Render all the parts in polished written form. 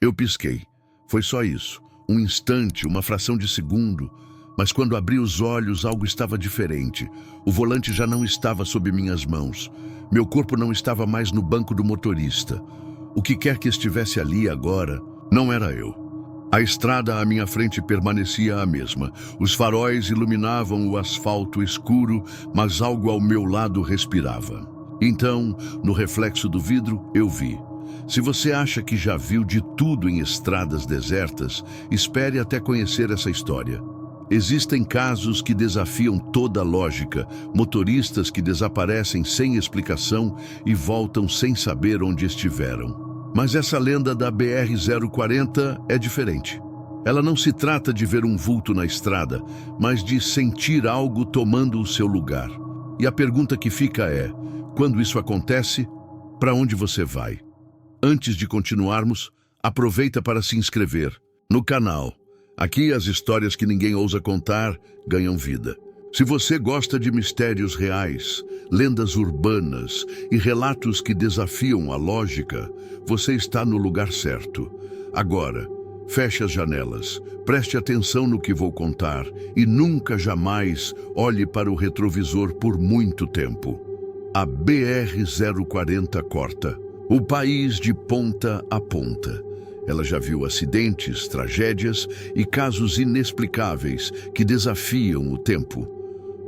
Eu pisquei. Foi só isso. Um instante, uma fração de segundo. Mas quando abri os olhos, algo estava diferente. O volante já não estava sob minhas mãos. Meu corpo não estava mais no banco do motorista. O que quer que estivesse ali agora, não era eu. A estrada à minha frente permanecia a mesma. Os faróis iluminavam o asfalto escuro, mas algo ao meu lado respirava. Então, no reflexo do vidro, eu vi. Se você acha que já viu de tudo em estradas desertas, espere até conhecer essa história. Existem casos que desafiam toda a lógica, motoristas que desaparecem sem explicação e voltam sem saber onde estiveram. Mas essa lenda da BR-040 é diferente. Ela não se trata de ver um vulto na estrada, mas de sentir algo tomando o seu lugar. E a pergunta que fica é, quando isso acontece, para onde você vai? Antes de continuarmos, aproveita para se inscrever no canal. Aqui as histórias que ninguém ousa contar ganham vida. Se você gosta de mistérios reais, lendas urbanas e relatos que desafiam a lógica, você está no lugar certo. Agora, feche as janelas, preste atenção no que vou contar e nunca jamais olhe para o retrovisor por muito tempo. A BR-040 corta o país de ponta a ponta. Ela já viu acidentes, tragédias e casos inexplicáveis que desafiam o tempo.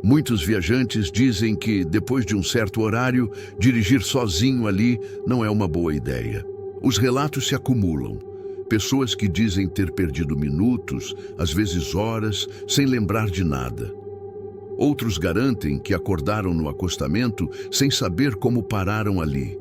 Muitos viajantes dizem que, depois de um certo horário, dirigir sozinho ali não é uma boa ideia. Os relatos se acumulam. Pessoas que dizem ter perdido minutos, às vezes horas, sem lembrar de nada. Outros garantem que acordaram no acostamento sem saber como pararam ali.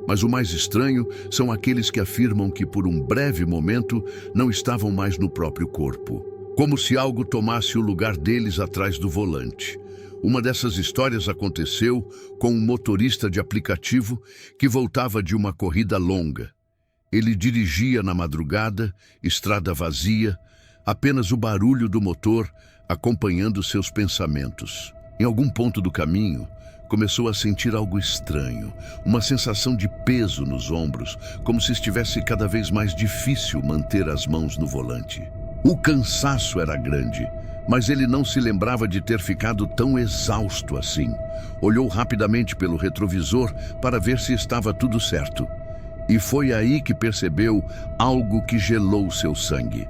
Mas o mais estranho são aqueles que afirmam que por um breve momento não estavam mais no próprio corpo, como se algo tomasse o lugar deles atrás do volante. Uma dessas histórias aconteceu com um motorista de aplicativo que voltava de uma corrida longa. Ele dirigia na madrugada, estrada vazia, apenas o barulho do motor acompanhando seus pensamentos. Em algum ponto do caminho, começou a sentir algo estranho, uma sensação de peso nos ombros, como se estivesse cada vez mais difícil manter as mãos no volante. O cansaço era grande, mas ele não se lembrava de ter ficado tão exausto assim. Olhou rapidamente pelo retrovisor para ver se estava tudo certo. E foi aí que percebeu algo que gelou seu sangue.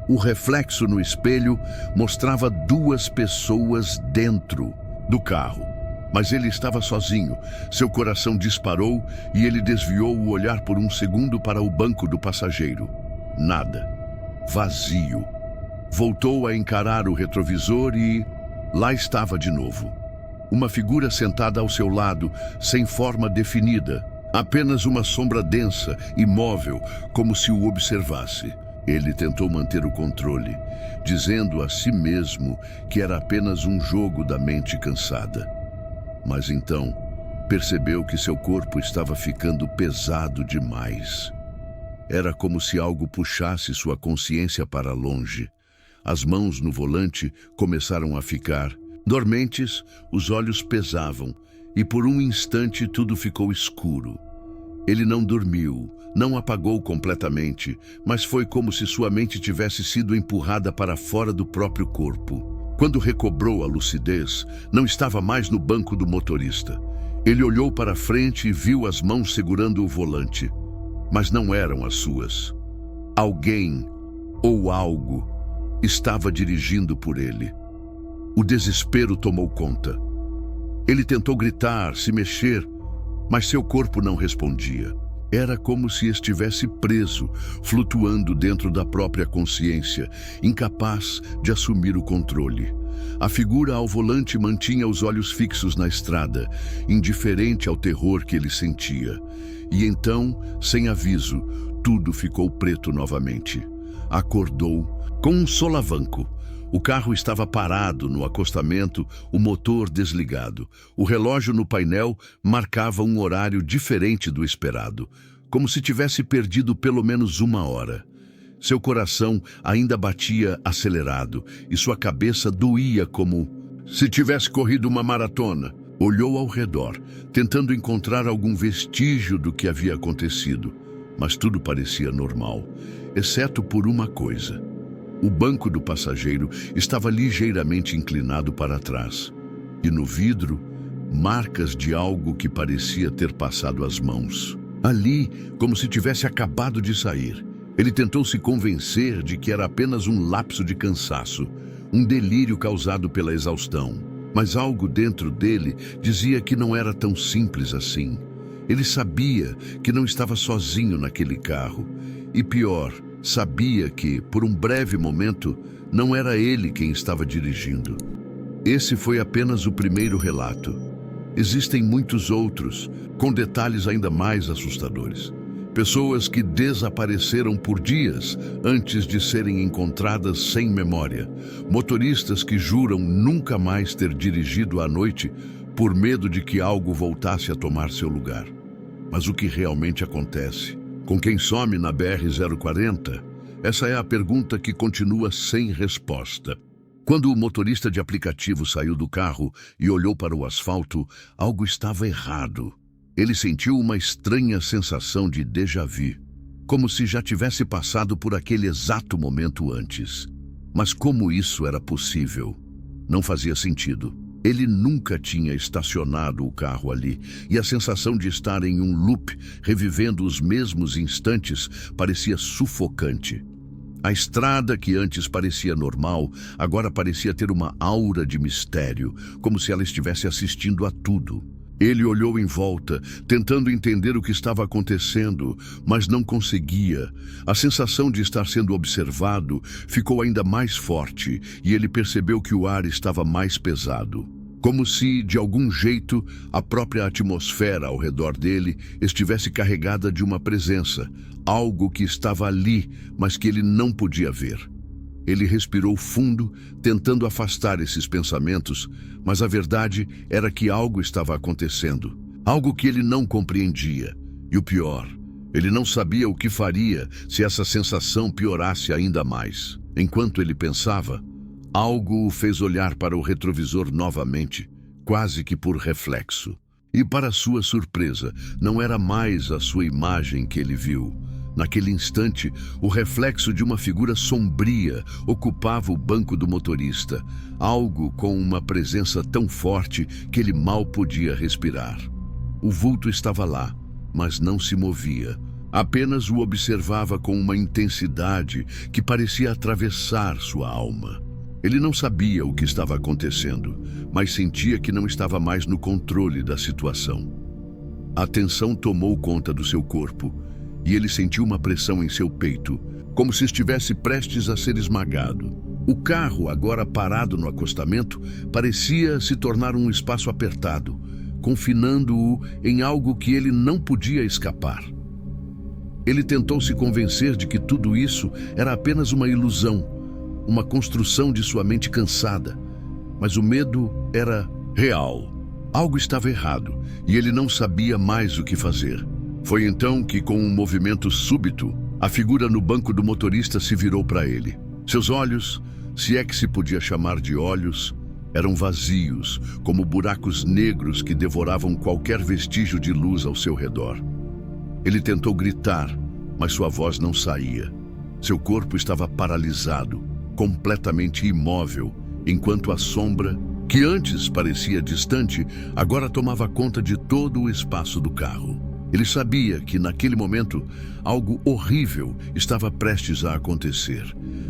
O reflexo no espelho mostrava duas pessoas dentro do carro. Mas ele estava sozinho. Seu coração disparou e ele desviou o olhar por um segundo para o banco do passageiro. Nada. Vazio. Voltou a encarar o retrovisor e lá estava de novo. Uma figura sentada ao seu lado, sem forma definida. Apenas uma sombra densa, imóvel, como se o observasse. Ele tentou manter o controle, dizendo a si mesmo que era apenas um jogo da mente cansada. Mas então, percebeu que seu corpo estava ficando pesado demais. Era como se algo puxasse sua consciência para longe. As mãos no volante começaram a ficar dormentes, os olhos pesavam, e por um instante tudo ficou escuro. Ele não dormiu, não apagou completamente, mas foi como se sua mente tivesse sido empurrada para fora do próprio corpo. Quando recobrou a lucidez, não estava mais no banco do motorista. Ele olhou para frente e viu as mãos segurando o volante, mas não eram as suas. Alguém ou algo estava dirigindo por ele. O desespero tomou conta. Ele tentou gritar, se mexer, mas seu corpo não respondia. Era como se estivesse preso, flutuando dentro da própria consciência, incapaz de assumir o controle. A figura ao volante mantinha os olhos fixos na estrada, indiferente ao terror que ele sentia. E então, sem aviso, tudo ficou preto novamente. Acordou com um solavanco. O carro estava parado no acostamento, o motor desligado. O relógio no painel marcava um horário diferente do esperado, como se tivesse perdido pelo menos 1 hora. Seu coração ainda batia acelerado e sua cabeça doía como se tivesse corrido uma maratona. Olhou ao redor, tentando encontrar algum vestígio do que havia acontecido, mas tudo parecia normal, exceto por uma coisa. O banco do passageiro estava ligeiramente inclinado para trás, e no vidro, marcas de algo que parecia ter passado as mãos. Ali, como se tivesse acabado de sair, ele tentou se convencer de que era apenas um lapso de cansaço, um delírio causado pela exaustão. Mas algo dentro dele dizia que não era tão simples assim. Ele sabia que não estava sozinho naquele carro. E pior, sabia que, por um breve momento, não era ele quem estava dirigindo. Esse foi apenas o primeiro relato. Existem muitos outros, com detalhes ainda mais assustadores. Pessoas que desapareceram por dias antes de serem encontradas sem memória. Motoristas que juram nunca mais ter dirigido à noite por medo de que algo voltasse a tomar seu lugar. Mas o que realmente acontece? Com quem some na BR-040? Essa é a pergunta que continua sem resposta. Quando o motorista de aplicativo saiu do carro e olhou para o asfalto, algo estava errado. Ele sentiu uma estranha sensação de déjà-vu, como se já tivesse passado por aquele exato momento antes. Mas como isso era possível? Não fazia sentido. Ele nunca tinha estacionado o carro ali, e a sensação de estar em um loop, revivendo os mesmos instantes, parecia sufocante. A estrada, que antes parecia normal, agora parecia ter uma aura de mistério, como se ela estivesse assistindo a tudo. Ele olhou em volta, tentando entender o que estava acontecendo, mas não conseguia. A sensação de estar sendo observado ficou ainda mais forte e ele percebeu que o ar estava mais pesado. Como se, de algum jeito, a própria atmosfera ao redor dele estivesse carregada de uma presença, algo que estava ali, mas que ele não podia ver. Ele respirou fundo, tentando afastar esses pensamentos, mas a verdade era que algo estava acontecendo, algo que ele não compreendia. E o pior, ele não sabia o que faria se essa sensação piorasse ainda mais. Enquanto ele pensava, algo o fez olhar para o retrovisor novamente, quase que por reflexo. E para sua surpresa, não era mais a sua imagem que ele viu. Naquele instante, o reflexo de uma figura sombria ocupava o banco do motorista, algo com uma presença tão forte que ele mal podia respirar. O vulto estava lá, mas não se movia. Apenas o observava com uma intensidade que parecia atravessar sua alma. Ele não sabia o que estava acontecendo, mas sentia que não estava mais no controle da situação. A tensão tomou conta do seu corpo, e ele sentiu uma pressão em seu peito, como se estivesse prestes a ser esmagado. O carro, agora parado no acostamento, parecia se tornar um espaço apertado, confinando-o em algo que ele não podia escapar. Ele tentou se convencer de que tudo isso era apenas uma ilusão, uma construção de sua mente cansada. Mas o medo era real. Algo estava errado, e ele não sabia mais o que fazer. Foi então que, com um movimento súbito, a figura no banco do motorista se virou para ele. Seus olhos, se é que se podia chamar de olhos, eram vazios, como buracos negros que devoravam qualquer vestígio de luz ao seu redor. Ele tentou gritar, mas sua voz não saía. Seu corpo estava paralisado, completamente imóvel, enquanto a sombra, que antes parecia distante, agora tomava conta de todo o espaço do carro. Ele sabia que, naquele momento, algo horrível estava prestes a acontecer.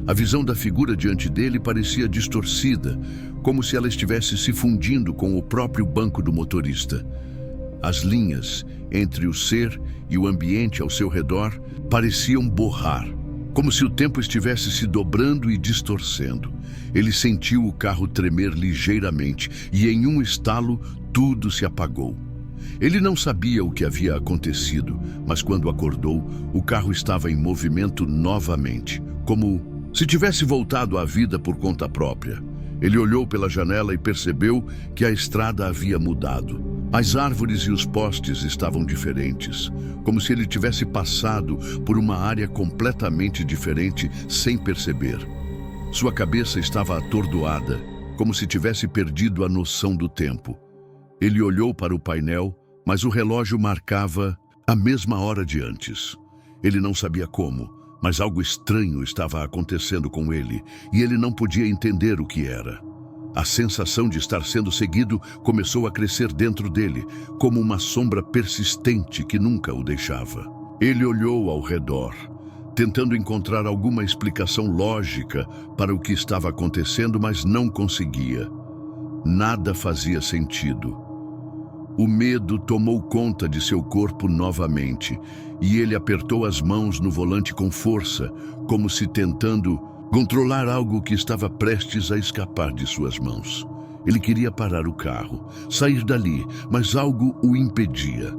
A visão da figura diante dele parecia distorcida, como se ela estivesse se fundindo com o próprio banco do motorista. As linhas entre o ser e o ambiente ao seu redor pareciam borrar, como se o tempo estivesse se dobrando e distorcendo. Ele sentiu o carro tremer ligeiramente e, em um estalo, tudo se apagou. Ele não sabia o que havia acontecido, mas quando acordou, o carro estava em movimento novamente, como se tivesse voltado à vida por conta própria. Ele olhou pela janela e percebeu que a estrada havia mudado. As árvores e os postes estavam diferentes, como se ele tivesse passado por uma área completamente diferente sem perceber. Sua cabeça estava atordoada, como se tivesse perdido a noção do tempo. Ele olhou para o painel, mas o relógio marcava a mesma hora de antes. Ele não sabia como, mas algo estranho estava acontecendo com ele e ele não podia entender o que era. A sensação de estar sendo seguido começou a crescer dentro dele, como uma sombra persistente que nunca o deixava. Ele olhou ao redor, tentando encontrar alguma explicação lógica para o que estava acontecendo, mas não conseguia. Nada fazia sentido. O medo tomou conta de seu corpo novamente, e ele apertou as mãos no volante com força, como se tentando controlar algo que estava prestes a escapar de suas mãos. Ele queria parar o carro, sair dali, mas algo o impedia.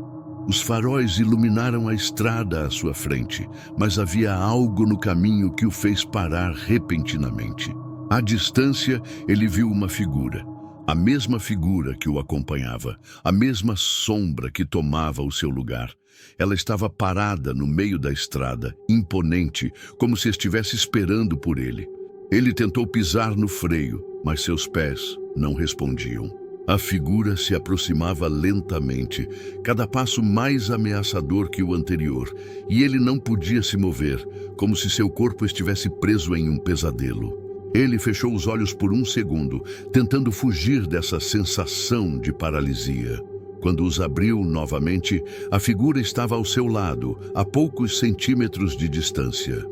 Os faróis iluminaram a estrada à sua frente, mas havia algo no caminho que o fez parar repentinamente. À distância, ele viu uma figura. A mesma figura que o acompanhava, a mesma sombra que tomava o seu lugar. Ela estava parada no meio da estrada, imponente, como se estivesse esperando por ele. Ele tentou pisar no freio, mas seus pés não respondiam. A figura se aproximava lentamente, cada passo mais ameaçador que o anterior, e ele não podia se mover, como se seu corpo estivesse preso em um pesadelo. Ele fechou os olhos por um segundo, tentando fugir dessa sensação de paralisia. Quando os abriu novamente, a figura estava ao seu lado, a poucos centímetros de distância.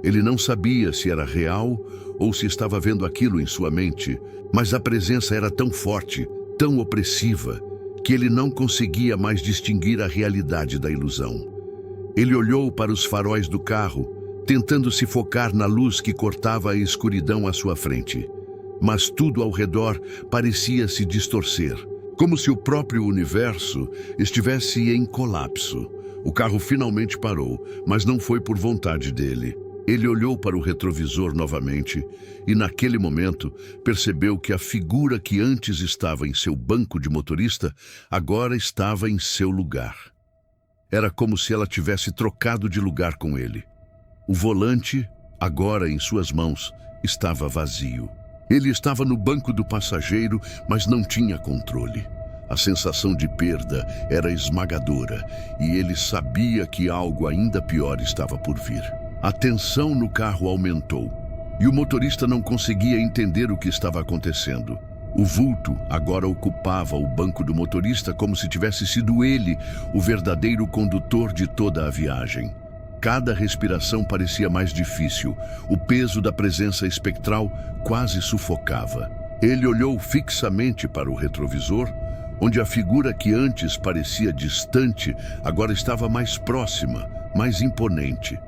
Ele não sabia se era real ou se estava vendo aquilo em sua mente, mas a presença era tão forte, tão opressiva, que ele não conseguia mais distinguir a realidade da ilusão. Ele olhou para os faróis do carro, tentando se focar na luz que cortava a escuridão à sua frente. Mas tudo ao redor parecia se distorcer, como se o próprio universo estivesse em colapso. O carro finalmente parou, mas não foi por vontade dele. Ele olhou para o retrovisor novamente e, naquele momento, percebeu que a figura que antes estava em seu banco de motorista agora estava em seu lugar. Era como se ela tivesse trocado de lugar com ele. O volante, agora em suas mãos, estava vazio. Ele estava no banco do passageiro, mas não tinha controle. A sensação de perda era esmagadora e ele sabia que algo ainda pior estava por vir. A tensão no carro aumentou e o motorista não conseguia entender o que estava acontecendo. O vulto agora ocupava o banco do motorista como se tivesse sido ele o verdadeiro condutor de toda a viagem. Cada respiração parecia mais difícil. O peso da presença espectral quase sufocava. Ele olhou fixamente para o retrovisor, onde a figura que antes parecia distante agora estava mais próxima, mais imponente.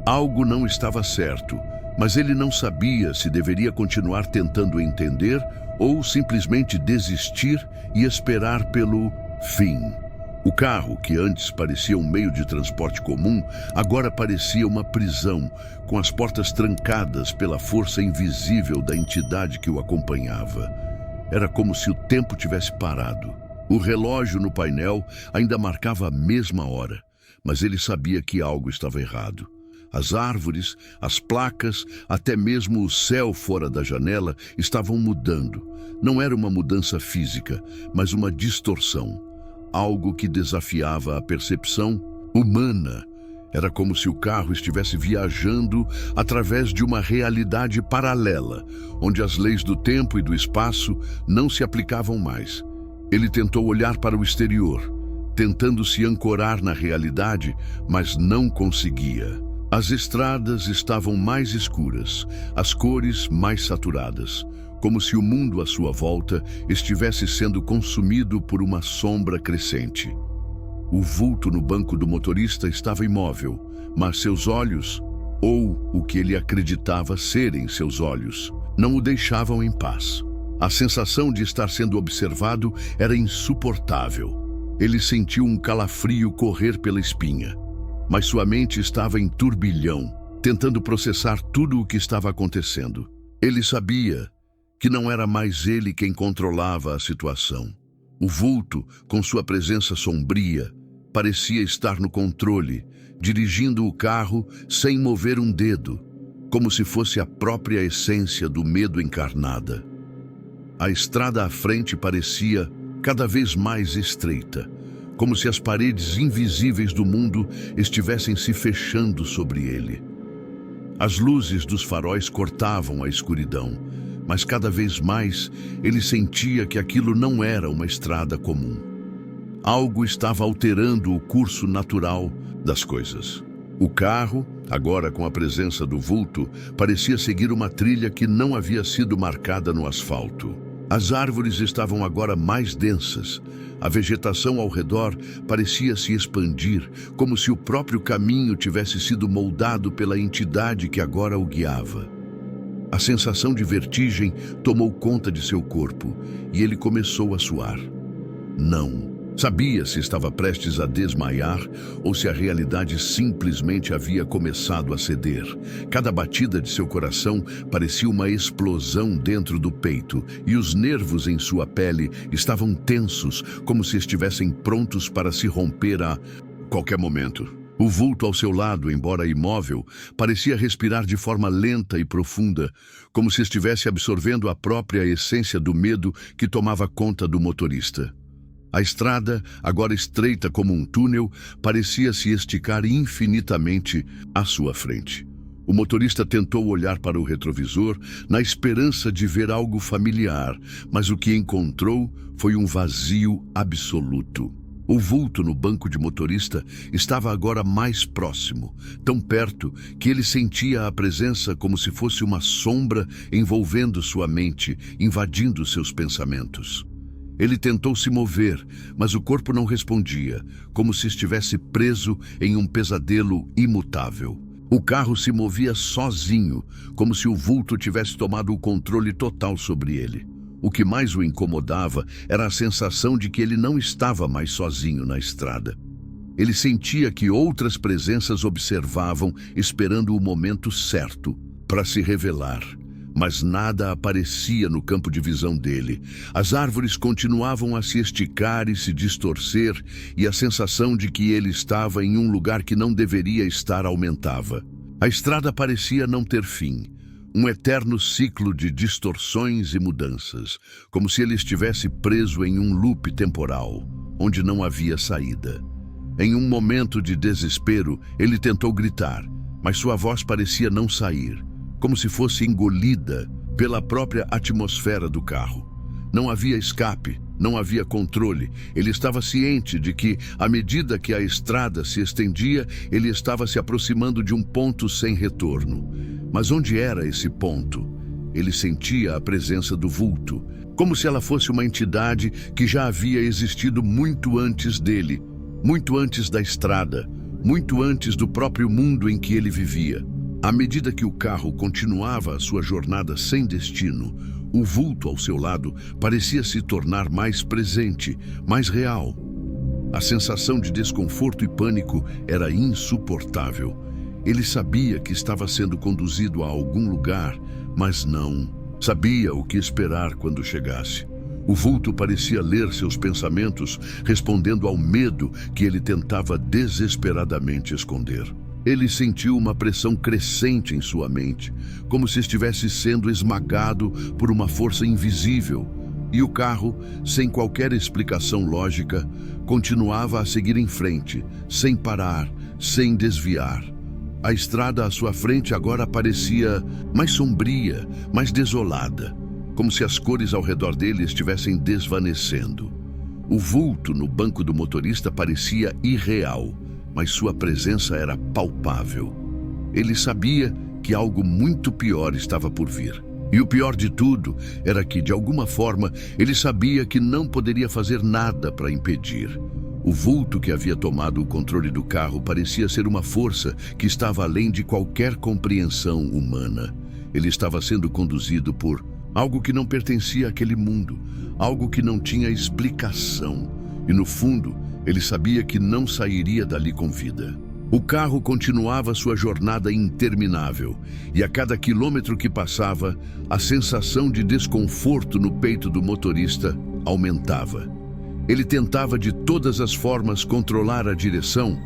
Algo não estava certo, mas ele não sabia se deveria continuar tentando entender ou simplesmente desistir e esperar pelo fim. O carro, que antes parecia um meio de transporte comum, agora parecia uma prisão, com as portas trancadas pela força invisível da entidade que o acompanhava. Era como se o tempo tivesse parado. O relógio no painel ainda marcava a mesma hora, mas ele sabia que algo estava errado. As árvores, as placas, até mesmo o céu fora da janela estavam mudando. Não era uma mudança física, mas uma distorção. Algo que desafiava a percepção humana. Era como se o carro estivesse viajando através de uma realidade paralela, onde as leis do tempo e do espaço não se aplicavam mais. Ele tentou olhar para o exterior, tentando se ancorar na realidade, mas não conseguia. As estradas estavam mais escuras, as cores mais saturadas, como se o mundo à sua volta estivesse sendo consumido por uma sombra crescente. O vulto no banco do motorista estava imóvel, mas seus olhos, ou o que ele acreditava serem seus olhos, não o deixavam em paz. A sensação de estar sendo observado era insuportável. Ele sentiu um calafrio correr pela espinha, mas sua mente estava em turbilhão, tentando processar tudo o que estava acontecendo. Ele sabia que não era mais ele quem controlava a situação. O vulto, com sua presença sombria, parecia estar no controle, dirigindo o carro sem mover um dedo, como se fosse a própria essência do medo encarnada. A estrada à frente parecia cada vez mais estreita. como se as paredes invisíveis do mundo estivessem se fechando sobre ele. As luzes dos faróis cortavam a escuridão, mas cada vez mais ele sentia que aquilo não era uma estrada comum. Algo estava alterando o curso natural das coisas. O carro, agora com a presença do vulto, parecia seguir uma trilha que não havia sido marcada no asfalto. As árvores estavam agora mais densas. A vegetação ao redor parecia se expandir, como se o próprio caminho tivesse sido moldado pela entidade que agora o guiava. A sensação de vertigem tomou conta de seu corpo e ele começou a suar. Não sabia se estava prestes a desmaiar ou se a realidade simplesmente havia começado a ceder. Cada batida de seu coração parecia uma explosão dentro do peito e os nervos em sua pele estavam tensos, como se estivessem prontos para se romper a qualquer momento. O vulto ao seu lado, embora imóvel, parecia respirar de forma lenta e profunda, como se estivesse absorvendo a própria essência do medo que tomava conta do motorista. A estrada, agora estreita como um túnel, parecia se esticar infinitamente à sua frente. O motorista tentou olhar para o retrovisor na esperança de ver algo familiar, mas o que encontrou foi um vazio absoluto. O vulto no banco de motorista estava agora mais próximo, tão perto que ele sentia a presença como se fosse uma sombra envolvendo sua mente, invadindo seus pensamentos. Ele tentou se mover, mas o corpo não respondia, como se estivesse preso em um pesadelo imutável. O carro se movia sozinho, como se o vulto tivesse tomado o controle total sobre ele. O que mais o incomodava era a sensação de que ele não estava mais sozinho na estrada. Ele sentia que outras presenças observavam, esperando o momento certo para se revelar. Mas nada aparecia no campo de visão dele. As árvores continuavam a se esticar e se distorcer, e a sensação de que ele estava em um lugar que não deveria estar aumentava. A estrada parecia não ter fim, um eterno ciclo de distorções e mudanças, como se ele estivesse preso em um loop temporal, onde não havia saída. Em um momento de desespero, ele tentou gritar, mas sua voz parecia não sair, como se fosse engolida pela própria atmosfera do carro. Não havia escape, não havia controle. Ele estava ciente de que, à medida que a estrada se estendia, ele estava se aproximando de um ponto sem retorno. Mas onde era esse ponto? Ele sentia a presença do vulto, como se ela fosse uma entidade que já havia existido muito antes dele, muito antes da estrada, muito antes do próprio mundo em que ele vivia. À medida que o carro continuava a sua jornada sem destino, o vulto ao seu lado parecia se tornar mais presente, mais real. A sensação de desconforto e pânico era insuportável. Ele sabia que estava sendo conduzido a algum lugar, mas não sabia o que esperar quando chegasse. O vulto parecia ler seus pensamentos, respondendo ao medo que ele tentava desesperadamente esconder. Ele sentiu uma pressão crescente em sua mente, como se estivesse sendo esmagado por uma força invisível, e o carro, sem qualquer explicação lógica, continuava a seguir em frente, sem parar, sem desviar. A estrada à sua frente agora parecia mais sombria, mais desolada, como se as cores ao redor dele estivessem desvanecendo. O vulto no banco do motorista parecia irreal, mas sua presença era palpável. Ele sabia que algo muito pior estava por vir. E o pior de tudo era que, de alguma forma, ele sabia que não poderia fazer nada para impedir. O vulto que havia tomado o controle do carro parecia ser uma força que estava além de qualquer compreensão humana. Ele estava sendo conduzido por algo que não pertencia àquele mundo, algo que não tinha explicação. E, no fundo, ele sabia que não sairia dali com vida. O carro continuava sua jornada interminável, e a cada quilômetro que passava, a sensação de desconforto no peito do motorista aumentava. Ele tentava de todas as formas controlar a direção,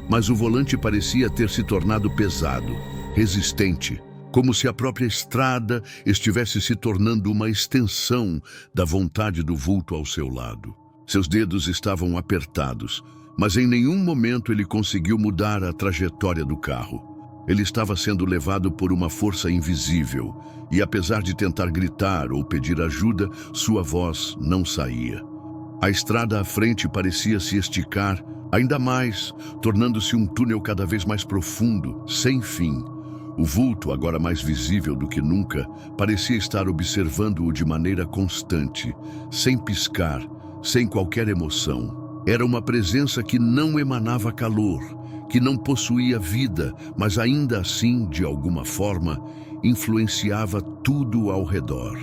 mas o volante parecia ter se tornado pesado, resistente, como se a própria estrada estivesse se tornando uma extensão da vontade do vulto ao seu lado. Seus dedos estavam apertados, mas em nenhum momento ele conseguiu mudar a trajetória do carro. Ele estava sendo levado por uma força invisível, e apesar de tentar gritar ou pedir ajuda, sua voz não saía. A estrada à frente parecia se esticar ainda mais, tornando-se um túnel cada vez mais profundo, sem fim. O vulto, agora mais visível do que nunca, parecia estar observando-o de maneira constante, sem piscar, sem qualquer emoção. Era uma presença que não emanava calor, que não possuía vida, mas ainda assim, de alguma forma, influenciava tudo ao redor.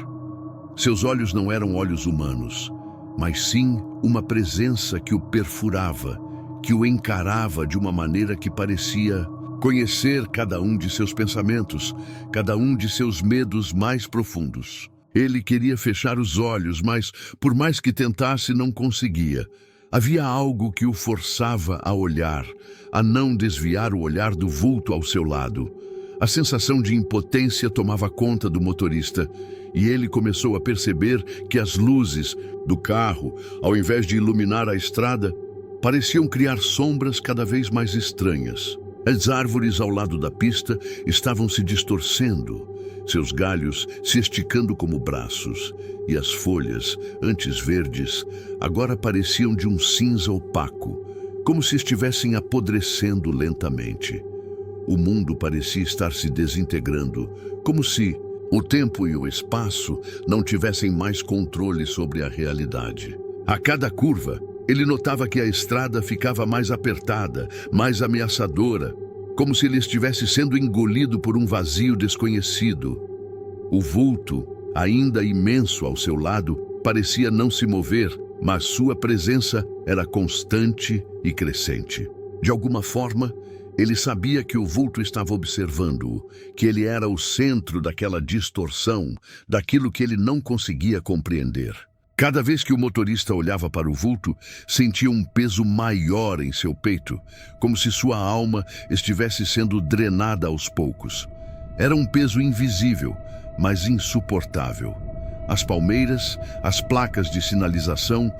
Seus olhos não eram olhos humanos, mas sim uma presença que o perfurava, que o encarava de uma maneira que parecia conhecer cada um de seus pensamentos, cada um de seus medos mais profundos. Ele queria fechar os olhos, mas, por mais que tentasse, não conseguia. Havia algo que o forçava a olhar, a não desviar o olhar do vulto ao seu lado. A sensação de impotência tomava conta do motorista, e ele começou a perceber que as luzes do carro, ao invés de iluminar a estrada, pareciam criar sombras cada vez mais estranhas. As árvores ao lado da pista estavam se distorcendo, seus galhos se esticando como braços, e as folhas, antes verdes, agora pareciam de um cinza opaco, como se estivessem apodrecendo lentamente. O mundo parecia estar se desintegrando, como se o tempo e o espaço não tivessem mais controle sobre a realidade. A cada curva, ele notava que a estrada ficava mais apertada, mais ameaçadora, como se ele estivesse sendo engolido por um vazio desconhecido. O vulto, ainda imenso ao seu lado, parecia não se mover, mas sua presença era constante e crescente. De alguma forma, ele sabia que o vulto estava observando-o, que ele era o centro daquela distorção, daquilo que ele não conseguia compreender. Cada vez que o motorista olhava para o vulto, sentia um peso maior em seu peito, como se sua alma estivesse sendo drenada aos poucos. Era um peso invisível, mas insuportável. As palmeiras, as placas de sinalização,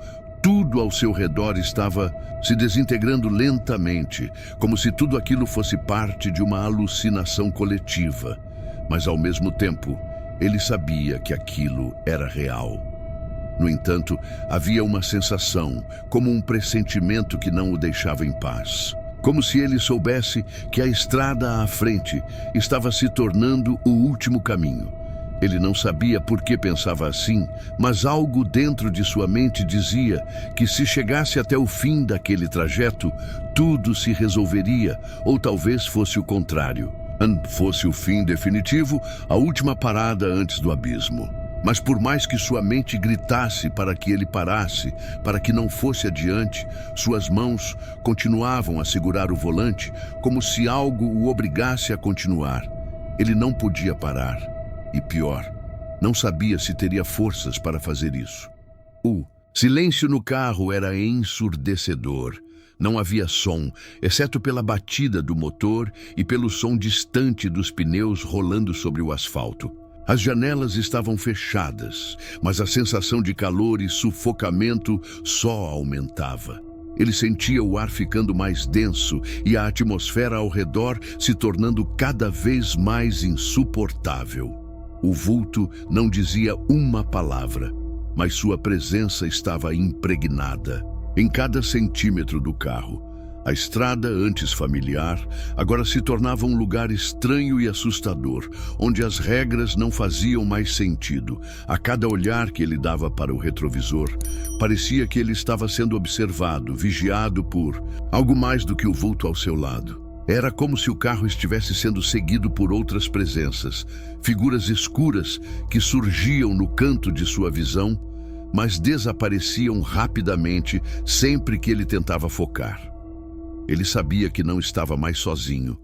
tudo ao seu redor estava se desintegrando lentamente, como se tudo aquilo fosse parte de uma alucinação coletiva. Mas, ao mesmo tempo, ele sabia que aquilo era real. No entanto, havia uma sensação, como um pressentimento que não o deixava em paz. Como se ele soubesse que a estrada à frente estava se tornando o último caminho. Ele não sabia por que pensava assim, mas algo dentro de sua mente dizia que se chegasse até o fim daquele trajeto, tudo se resolveria, ou talvez fosse o contrário. Fosse o fim definitivo, a última parada antes do abismo. Mas por mais que sua mente gritasse para que ele parasse, para que não fosse adiante, suas mãos continuavam a segurar o volante, como se algo o obrigasse a continuar. Ele não podia parar. E pior, não sabia se teria forças para fazer isso. O silêncio no carro era ensurdecedor. Não havia som, exceto pela batida do motor e pelo som distante dos pneus rolando sobre o asfalto. As janelas estavam fechadas, mas a sensação de calor e sufocamento só aumentava. Ele sentia o ar ficando mais denso e a atmosfera ao redor se tornando cada vez mais insuportável. O vulto não dizia uma palavra, mas sua presença estava impregnada em cada centímetro do carro. A estrada, antes familiar, agora se tornava um lugar estranho e assustador, onde as regras não faziam mais sentido. A cada olhar que ele dava para o retrovisor, parecia que ele estava sendo observado, vigiado por algo mais do que o vulto ao seu lado. Era como se o carro estivesse sendo seguido por outras presenças, figuras escuras que surgiam no canto de sua visão, mas desapareciam rapidamente sempre que ele tentava focar. Ele sabia que não estava mais sozinho,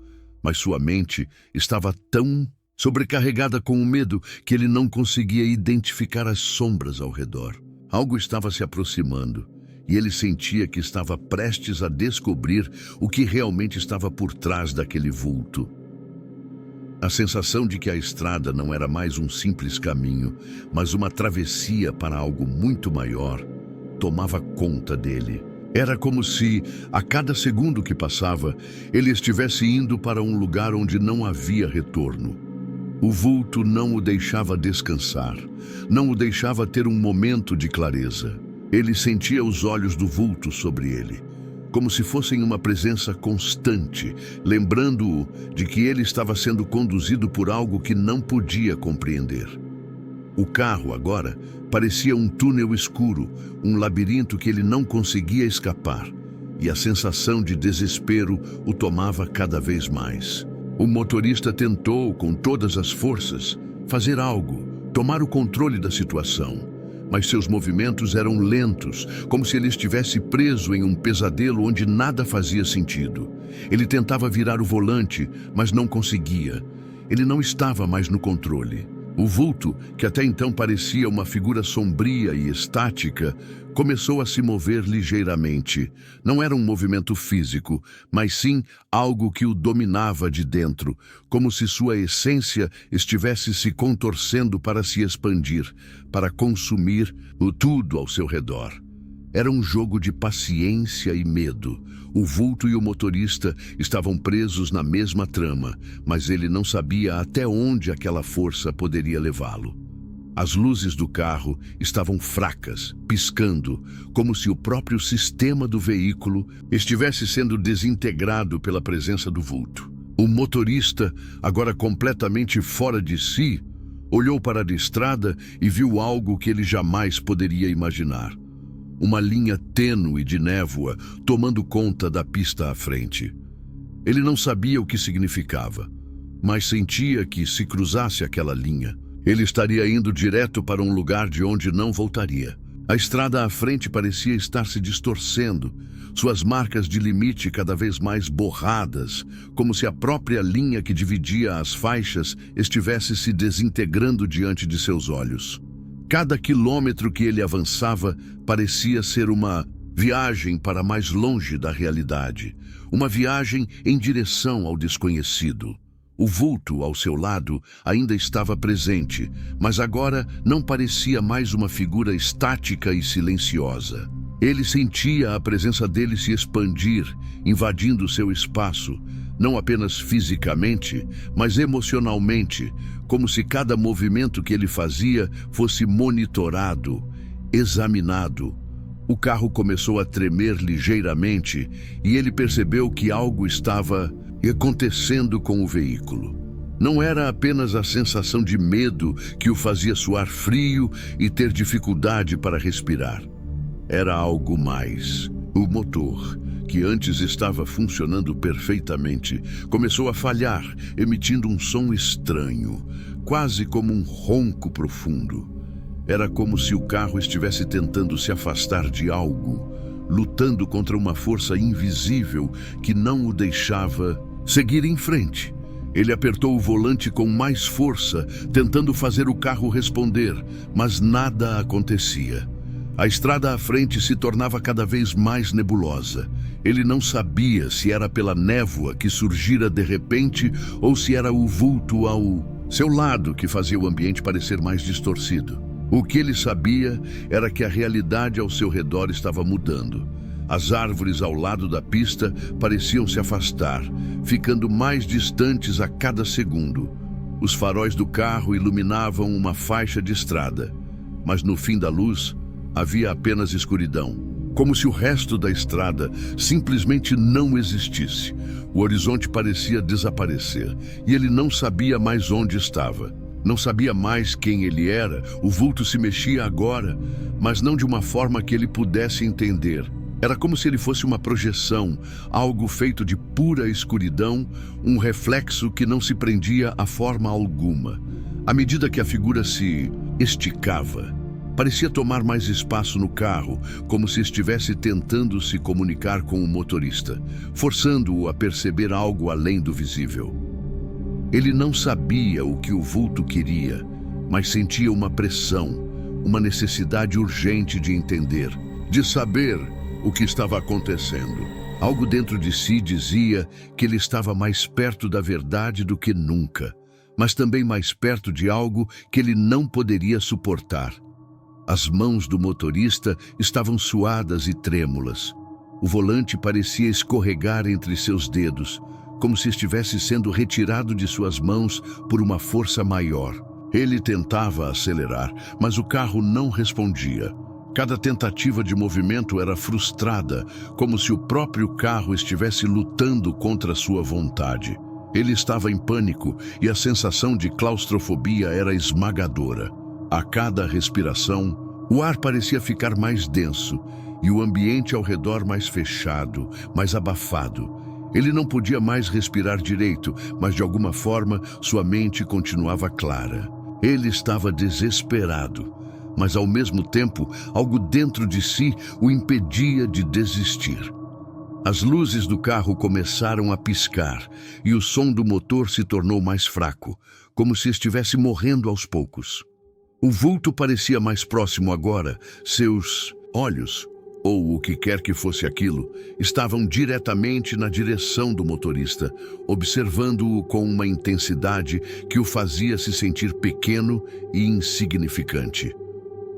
mas sua mente estava tão sobrecarregada com o medo que ele não conseguia identificar as sombras ao redor. Algo estava se aproximando, e ele sentia que estava prestes a descobrir o que realmente estava por trás daquele vulto. A sensação de que a estrada não era mais um simples caminho, mas uma travessia para algo muito maior, tomava conta dele. Era como se, a cada segundo que passava, ele estivesse indo para um lugar onde não havia retorno. O vulto não o deixava descansar, não o deixava ter um momento de clareza. Ele sentia os olhos do vulto sobre ele, como se fossem uma presença constante, lembrando-o de que ele estava sendo conduzido por algo que não podia compreender. O carro, agora, parecia um túnel escuro, um labirinto que ele não conseguia escapar, e a sensação de desespero o tomava cada vez mais. O motorista tentou, com todas as forças, fazer algo, tomar o controle da situação, mas seus movimentos eram lentos, como se ele estivesse preso em um pesadelo onde nada fazia sentido. Ele tentava virar o volante, mas não conseguia. Ele não estava mais no controle. O vulto, que até então parecia uma figura sombria e estática, começou a se mover ligeiramente. Não era um movimento físico, mas sim algo que o dominava de dentro, como se sua essência estivesse se contorcendo para se expandir, para consumir o tudo ao seu redor. Era um jogo de paciência e medo. O vulto e o motorista estavam presos na mesma trama, mas ele não sabia até onde aquela força poderia levá-lo. As luzes do carro estavam fracas, piscando, como se o próprio sistema do veículo estivesse sendo desintegrado pela presença do vulto. O motorista, agora completamente fora de si, olhou para a estrada e viu algo que ele jamais poderia imaginar. Uma linha tênue de névoa tomando conta da pista à frente. Ele não sabia o que significava, mas sentia que, se cruzasse aquela linha, ele estaria indo direto para um lugar de onde não voltaria. A estrada à frente parecia estar se distorcendo, suas marcas de limite cada vez mais borradas, como se a própria linha que dividia as faixas estivesse se desintegrando diante de seus olhos. Cada quilômetro que ele avançava parecia ser uma viagem para mais longe da realidade, uma viagem em direção ao desconhecido. O vulto ao seu lado ainda estava presente, mas agora não parecia mais uma figura estática e silenciosa. Ele sentia a presença dele se expandir, invadindo seu espaço, não apenas fisicamente, mas emocionalmente, como se cada movimento que ele fazia fosse monitorado, examinado. O carro começou a tremer ligeiramente e ele percebeu que algo estava acontecendo com o veículo. Não era apenas a sensação de medo que o fazia suar frio e ter dificuldade para respirar. Era algo mais. O motor, que antes estava funcionando perfeitamente, começou a falhar, emitindo um som estranho, quase como um ronco profundo. Era como se o carro estivesse tentando se afastar de algo, lutando contra uma força invisível que não o deixava seguir em frente. Ele apertou o volante com mais força, tentando fazer o carro responder, mas nada acontecia. A estrada à frente se tornava cada vez mais nebulosa. Ele não sabia se era pela névoa que surgira de repente ou se era o vulto ao seu lado que fazia o ambiente parecer mais distorcido. O que ele sabia era que a realidade ao seu redor estava mudando. As árvores ao lado da pista pareciam se afastar, ficando mais distantes a cada segundo. Os faróis do carro iluminavam uma faixa de estrada, mas no fim da luz havia apenas escuridão, como se o resto da estrada simplesmente não existisse. O horizonte parecia desaparecer e ele não sabia mais onde estava. Não sabia mais quem ele era. O vulto se mexia agora, mas não de uma forma que ele pudesse entender. Era como se ele fosse uma projeção, algo feito de pura escuridão, um reflexo que não se prendia a forma alguma. À medida que a figura se esticava, parecia tomar mais espaço no carro, como se estivesse tentando se comunicar com o motorista, forçando-o a perceber algo além do visível. Ele não sabia o que o vulto queria, mas sentia uma pressão, uma necessidade urgente de entender, de saber o que estava acontecendo. Algo dentro de si dizia que ele estava mais perto da verdade do que nunca, mas também mais perto de algo que ele não poderia suportar. As mãos do motorista estavam suadas e trêmulas. O volante parecia escorregar entre seus dedos, como se estivesse sendo retirado de suas mãos por uma força maior. Ele tentava acelerar, mas o carro não respondia. Cada tentativa de movimento era frustrada, como se o próprio carro estivesse lutando contra sua vontade. Ele estava em pânico e a sensação de claustrofobia era esmagadora. A cada respiração, o ar parecia ficar mais denso e o ambiente ao redor mais fechado, mais abafado. Ele não podia mais respirar direito, mas de alguma forma sua mente continuava clara. Ele estava desesperado, mas ao mesmo tempo algo dentro de si o impedia de desistir. As luzes do carro começaram a piscar e o som do motor se tornou mais fraco, como se estivesse morrendo aos poucos. O vulto parecia mais próximo agora. Seus olhos, ou o que quer que fosse aquilo, estavam diretamente na direção do motorista, observando-o com uma intensidade que o fazia se sentir pequeno e insignificante.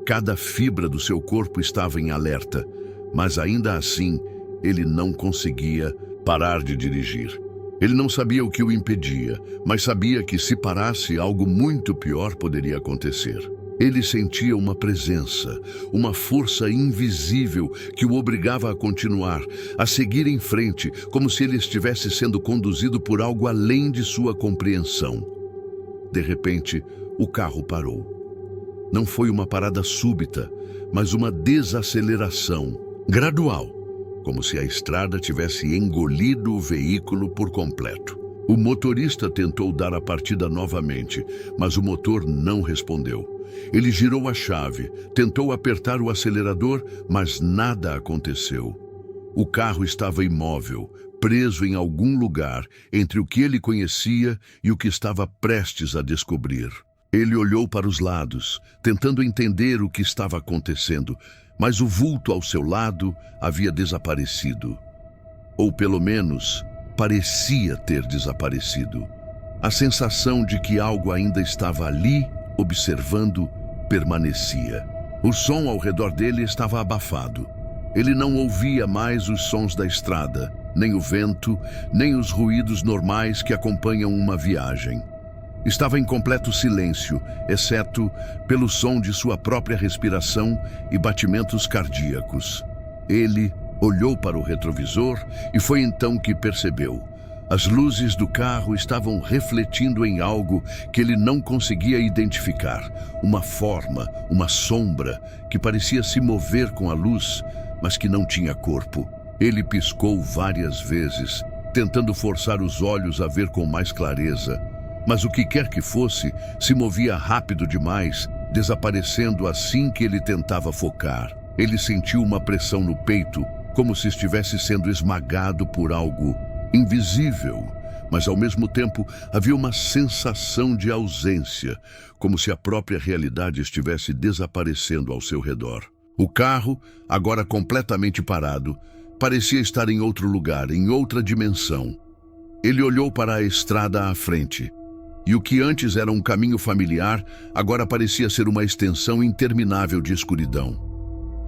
Cada fibra do seu corpo estava em alerta, mas ainda assim, ele não conseguia parar de dirigir. Ele não sabia o que o impedia, mas sabia que se parasse, algo muito pior poderia acontecer. Ele sentia uma presença, uma força invisível que o obrigava a continuar, a seguir em frente, como se ele estivesse sendo conduzido por algo além de sua compreensão. De repente, o carro parou. Não foi uma parada súbita, mas uma desaceleração gradual, como se a estrada tivesse engolido o veículo por completo. O motorista tentou dar a partida novamente, mas o motor não respondeu. Ele girou a chave, tentou apertar o acelerador, mas nada aconteceu. O carro estava imóvel, preso em algum lugar entre o que ele conhecia e o que estava prestes a descobrir. Ele olhou para os lados, tentando entender o que estava acontecendo, mas o vulto ao seu lado havia desaparecido. Ou pelo menos, parecia ter desaparecido. A sensação de que algo ainda estava ali, observando, permanecia. O som ao redor dele estava abafado. Ele não ouvia mais os sons da estrada, nem o vento, nem os ruídos normais que acompanham uma viagem. Estava em completo silêncio, exceto pelo som de sua própria respiração e batimentos cardíacos. Ele olhou para o retrovisor e foi então que percebeu. As luzes do carro estavam refletindo em algo que ele não conseguia identificar. Uma forma, uma sombra, que parecia se mover com a luz, mas que não tinha corpo. Ele piscou várias vezes, tentando forçar os olhos a ver com mais clareza. Mas o que quer que fosse, se movia rápido demais, desaparecendo assim que ele tentava focar. Ele sentiu uma pressão no peito, como se estivesse sendo esmagado por algo invisível, mas ao mesmo tempo havia uma sensação de ausência, como se a própria realidade estivesse desaparecendo ao seu redor. O carro, agora completamente parado, parecia estar em outro lugar, em outra dimensão. Ele olhou para a estrada à frente, e o que antes era um caminho familiar, agora parecia ser uma extensão interminável de escuridão.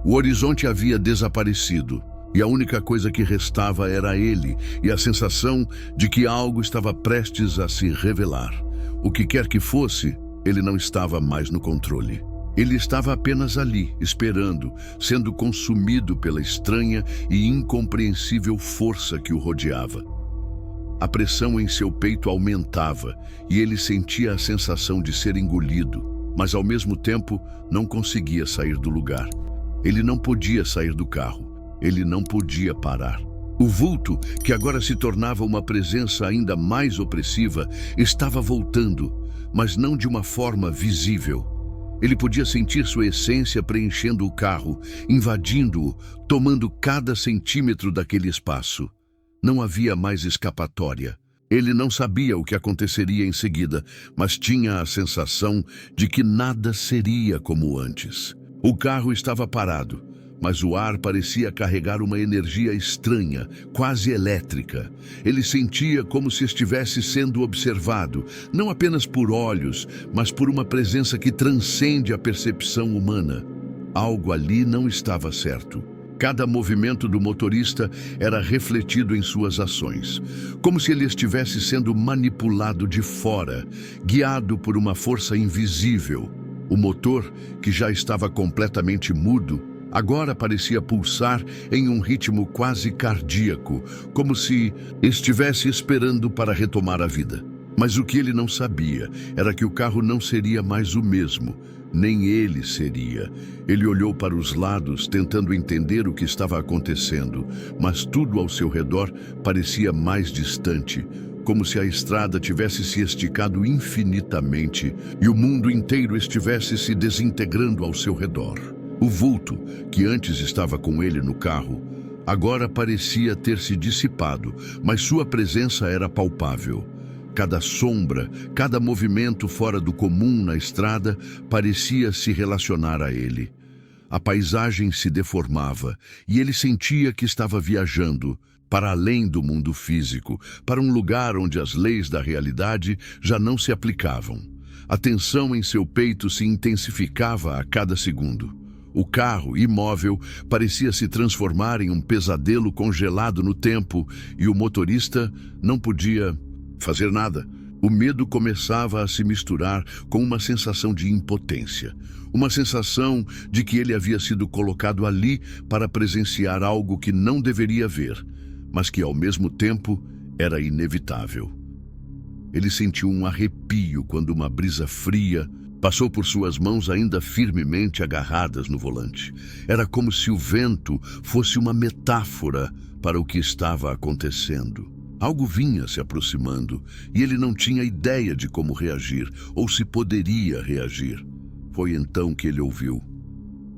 O horizonte havia desaparecido, e a única coisa que restava era ele e a sensação de que algo estava prestes a se revelar. O que quer que fosse, ele não estava mais no controle. Ele estava apenas ali, esperando, sendo consumido pela estranha e incompreensível força que o rodeava. A pressão em seu peito aumentava e ele sentia a sensação de ser engolido, mas ao mesmo tempo não conseguia sair do lugar. Ele não podia sair do carro. Ele não podia parar. O vulto, que agora se tornava uma presença ainda mais opressiva, estava voltando, mas não de uma forma visível. Ele podia sentir sua essência preenchendo o carro, invadindo-o, tomando cada centímetro daquele espaço. Não havia mais escapatória. Ele não sabia o que aconteceria em seguida, mas tinha a sensação de que nada seria como antes. O carro estava parado, mas o ar parecia carregar uma energia estranha, quase elétrica. Ele sentia como se estivesse sendo observado, não apenas por olhos, mas por uma presença que transcende a percepção humana. Algo ali não estava certo. Cada movimento do motorista era refletido em suas ações, como se ele estivesse sendo manipulado de fora, guiado por uma força invisível. O motor, que já estava completamente mudo, agora parecia pulsar em um ritmo quase cardíaco, como se estivesse esperando para retomar a vida. Mas o que ele não sabia era que o carro não seria mais o mesmo, nem ele seria. Ele olhou para os lados, tentando entender o que estava acontecendo, mas tudo ao seu redor parecia mais distante, como se a estrada tivesse se esticado infinitamente e o mundo inteiro estivesse se desintegrando ao seu redor. O vulto, que antes estava com ele no carro, agora parecia ter se dissipado, mas sua presença era palpável. Cada sombra, cada movimento fora do comum na estrada parecia se relacionar a ele. A paisagem se deformava e ele sentia que estava viajando para além do mundo físico, para um lugar onde as leis da realidade já não se aplicavam. A tensão em seu peito se intensificava a cada segundo. O carro, imóvel, parecia se transformar em um pesadelo congelado no tempo e o motorista não podia fazer nada. O medo começava a se misturar com uma sensação de impotência. Uma sensação de que ele havia sido colocado ali para presenciar algo que não deveria ver, mas que ao mesmo tempo era inevitável. Ele sentiu um arrepio quando uma brisa fria passou por suas mãos ainda firmemente agarradas no volante. Era como se o vento fosse uma metáfora para o que estava acontecendo. Algo vinha se aproximando e ele não tinha ideia de como reagir ou se poderia reagir. Foi então que ele ouviu.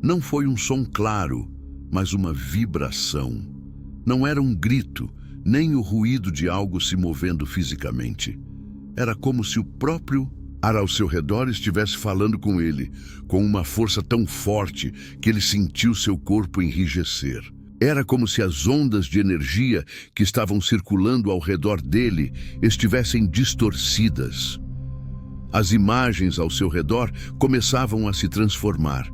Não foi um som claro, mas uma vibração. Não era um grito, nem o ruído de algo se movendo fisicamente. Era como se o próprio ar ao seu redor estivesse falando com ele, com uma força tão forte que ele sentiu seu corpo enrijecer. Era como se as ondas de energia que estavam circulando ao redor dele estivessem distorcidas. As imagens ao seu redor começavam a se transformar.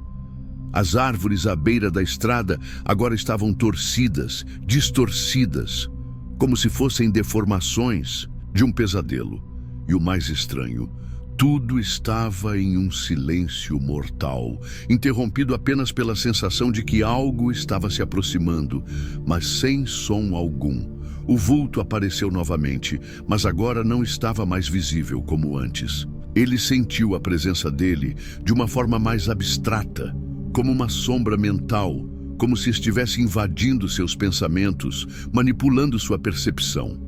As árvores à beira da estrada agora estavam torcidas, distorcidas, como se fossem deformações de um pesadelo. E o mais estranho, tudo estava em um silêncio mortal, interrompido apenas pela sensação de que algo estava se aproximando, mas sem som algum. O vulto apareceu novamente, mas agora não estava mais visível como antes. Ele sentiu a presença dele de uma forma mais abstrata, como uma sombra mental, como se estivesse invadindo seus pensamentos, manipulando sua percepção.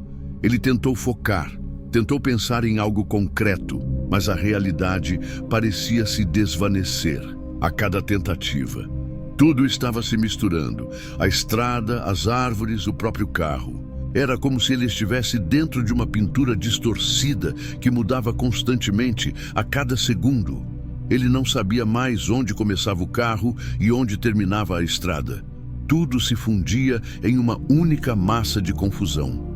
Ele tentou focar, tentou pensar em algo concreto, mas a realidade parecia se desvanecer a cada tentativa. Tudo estava se misturando, a estrada, as árvores, o próprio carro. Era como se ele estivesse dentro de uma pintura distorcida que mudava constantemente a cada segundo. Ele não sabia mais onde começava o carro e onde terminava a estrada. Tudo se fundia em uma única massa de confusão.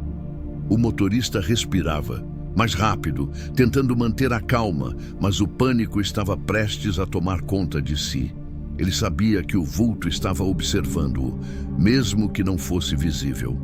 O motorista respirava, mais rápido, tentando manter a calma, mas o pânico estava prestes a tomar conta de si. Ele sabia que o vulto estava observando-o, mesmo que não fosse visível.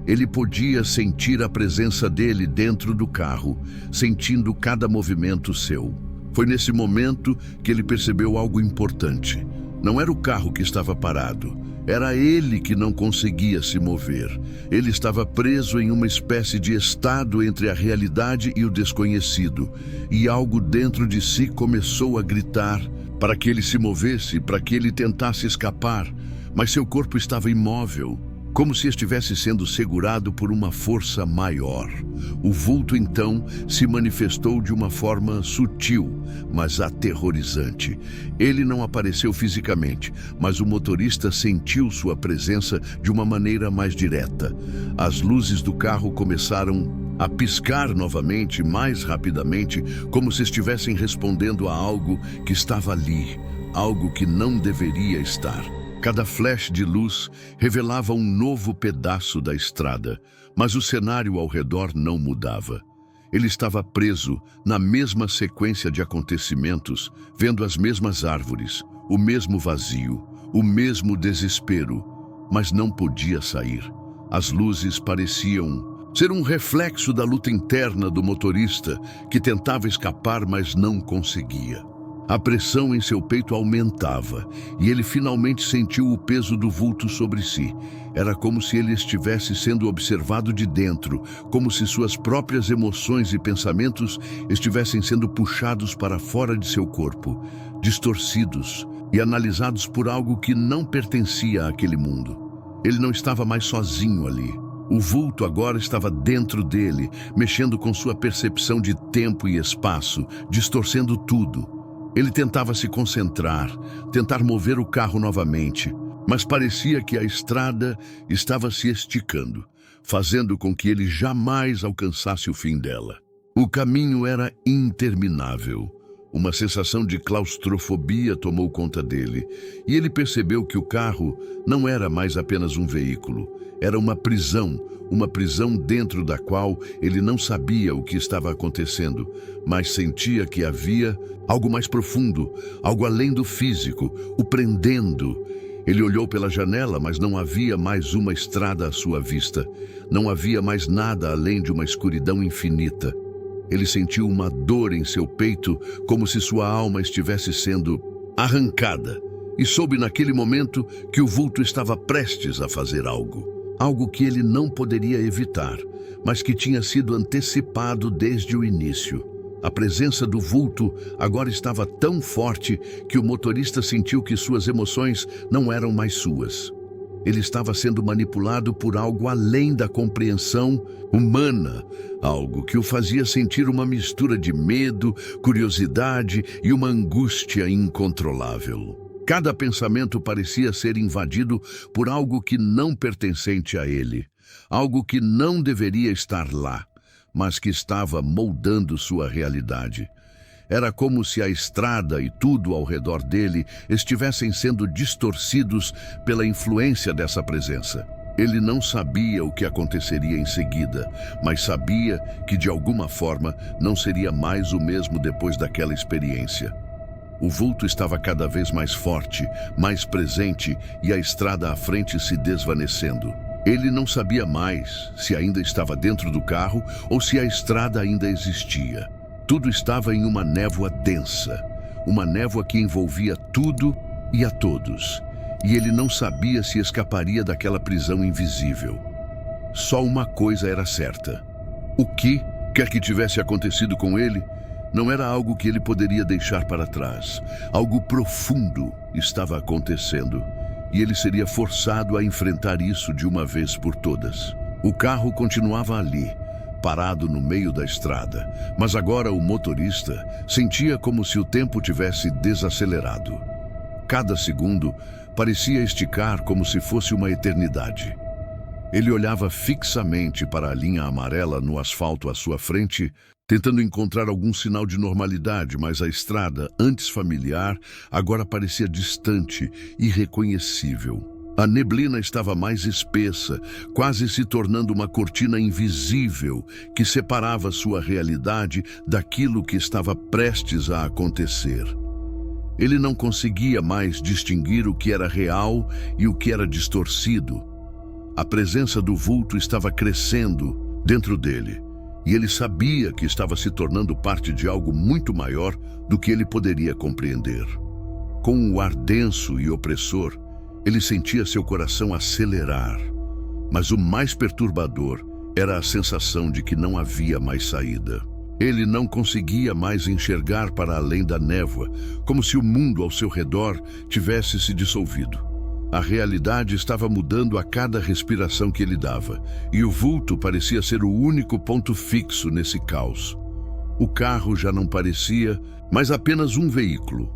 Ele podia sentir a presença dele dentro do carro, sentindo cada movimento seu. Foi nesse momento que ele percebeu algo importante. Não era o carro que estava parado. Era ele que não conseguia se mover. Ele estava preso em uma espécie de estado entre a realidade e o desconhecido. E algo dentro de si começou a gritar para que ele se movesse, para que ele tentasse escapar. Mas seu corpo estava imóvel, como se estivesse sendo segurado por uma força maior. O vulto, então, se manifestou de uma forma sutil, mas aterrorizante. Ele não apareceu fisicamente, mas o motorista sentiu sua presença de uma maneira mais direta. As luzes do carro começaram a piscar novamente, mais rapidamente, como se estivessem respondendo a algo que estava ali, algo que não deveria estar. Cada flash de luz revelava um novo pedaço da estrada, mas o cenário ao redor não mudava. Ele estava preso na mesma sequência de acontecimentos, vendo as mesmas árvores, o mesmo vazio, o mesmo desespero, mas não podia sair. As luzes pareciam ser um reflexo da luta interna do motorista que tentava escapar, mas não conseguia. A pressão em seu peito aumentava e ele finalmente sentiu o peso do vulto sobre si. Era como se ele estivesse sendo observado de dentro, como se suas próprias emoções e pensamentos estivessem sendo puxados para fora de seu corpo, distorcidos e analisados por algo que não pertencia àquele mundo. Ele não estava mais sozinho ali. O vulto agora estava dentro dele, mexendo com sua percepção de tempo e espaço, distorcendo tudo. Ele tentava se concentrar, tentar mover o carro novamente, mas parecia que a estrada estava se esticando, fazendo com que ele jamais alcançasse o fim dela. O caminho era interminável. Uma sensação de claustrofobia tomou conta dele, e ele percebeu que o carro não era mais apenas um veículo, era uma prisão dentro da qual ele não sabia o que estava acontecendo, mas sentia que havia algo mais profundo, algo além do físico, o prendendo. Ele olhou pela janela, mas não havia mais uma estrada à sua vista. Não havia mais nada além de uma escuridão infinita. Ele sentiu uma dor em seu peito, como se sua alma estivesse sendo arrancada, e soube naquele momento que o vulto estava prestes a fazer algo. Algo que ele não poderia evitar, mas que tinha sido antecipado desde o início. A presença do vulto agora estava tão forte que o motorista sentiu que suas emoções não eram mais suas. Ele estava sendo manipulado por algo além da compreensão humana, algo que o fazia sentir uma mistura de medo, curiosidade e uma angústia incontrolável. Cada pensamento parecia ser invadido por algo que não pertencente a ele, algo que não deveria estar lá, mas que estava moldando sua realidade. Era como se a estrada e tudo ao redor dele estivessem sendo distorcidos pela influência dessa presença. Ele não sabia o que aconteceria em seguida, mas sabia que de alguma forma não seria mais o mesmo depois daquela experiência. O vulto estava cada vez mais forte, mais presente, e a estrada à frente se desvanecendo. Ele não sabia mais se ainda estava dentro do carro ou se a estrada ainda existia. Tudo estava em uma névoa densa, uma névoa que envolvia tudo e a todos, e ele não sabia se escaparia daquela prisão invisível. Só uma coisa era certa: o que quer que tivesse acontecido com ele, não era algo que ele poderia deixar para trás. Algo profundo estava acontecendo, e ele seria forçado a enfrentar isso de uma vez por todas. O carro continuava ali, parado no meio da estrada, mas agora o motorista sentia como se o tempo tivesse desacelerado. Cada segundo parecia esticar como se fosse uma eternidade. Ele olhava fixamente para a linha amarela no asfalto à sua frente, tentando encontrar algum sinal de normalidade, mas a estrada, antes familiar, agora parecia distante, irreconhecível. A neblina estava mais espessa, quase se tornando uma cortina invisível que separava sua realidade daquilo que estava prestes a acontecer. Ele não conseguia mais distinguir o que era real e o que era distorcido. A presença do vulto estava crescendo dentro dele, e ele sabia que estava se tornando parte de algo muito maior do que ele poderia compreender. Com um ar denso e opressor, ele sentia seu coração acelerar, mas o mais perturbador era a sensação de que não havia mais saída. Ele não conseguia mais enxergar para além da névoa, como se o mundo ao seu redor tivesse se dissolvido. A realidade estava mudando a cada respiração que ele dava, e o vulto parecia ser o único ponto fixo nesse caos. O carro já não parecia mais apenas um veículo.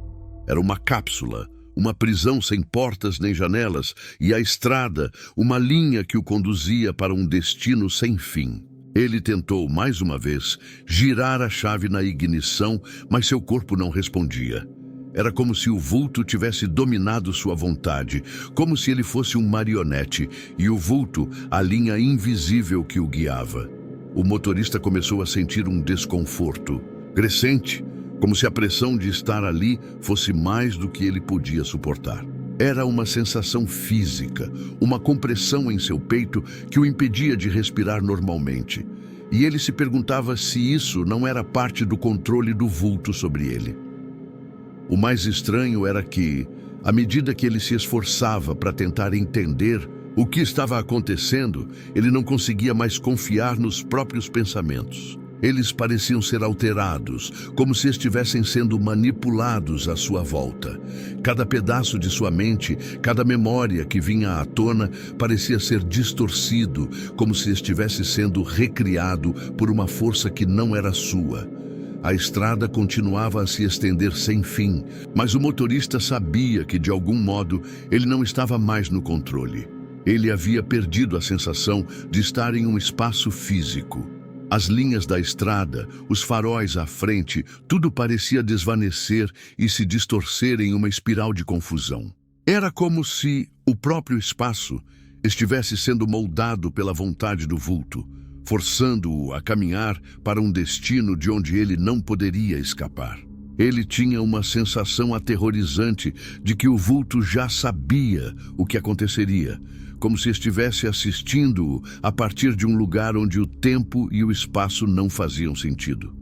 Era uma cápsula, uma prisão sem portas nem janelas, e a estrada, uma linha que o conduzia para um destino sem fim. Ele tentou, mais uma vez, girar a chave na ignição, mas seu corpo não respondia. Era como se o vulto tivesse dominado sua vontade, como se ele fosse um marionete, e o vulto, a linha invisível que o guiava. O motorista começou a sentir um desconforto crescente, como se a pressão de estar ali fosse mais do que ele podia suportar. Era uma sensação física, uma compressão em seu peito que o impedia de respirar normalmente. E ele se perguntava se isso não era parte do controle do vulto sobre ele. O mais estranho era que, à medida que ele se esforçava para tentar entender o que estava acontecendo, ele não conseguia mais confiar nos próprios pensamentos. Eles pareciam ser alterados, como se estivessem sendo manipulados à sua volta. Cada pedaço de sua mente, cada memória que vinha à tona, parecia ser distorcido, como se estivesse sendo recriado por uma força que não era sua. A estrada continuava a se estender sem fim, mas o motorista sabia que, de algum modo, ele não estava mais no controle. Ele havia perdido a sensação de estar em um espaço físico. As linhas da estrada, os faróis à frente, tudo parecia desvanecer e se distorcer em uma espiral de confusão. Era como se o próprio espaço estivesse sendo moldado pela vontade do vulto, forçando-o a caminhar para um destino de onde ele não poderia escapar. Ele tinha uma sensação aterrorizante de que o vulto já sabia o que aconteceria, como se estivesse assistindo-o a partir de um lugar onde o tempo e o espaço não faziam sentido.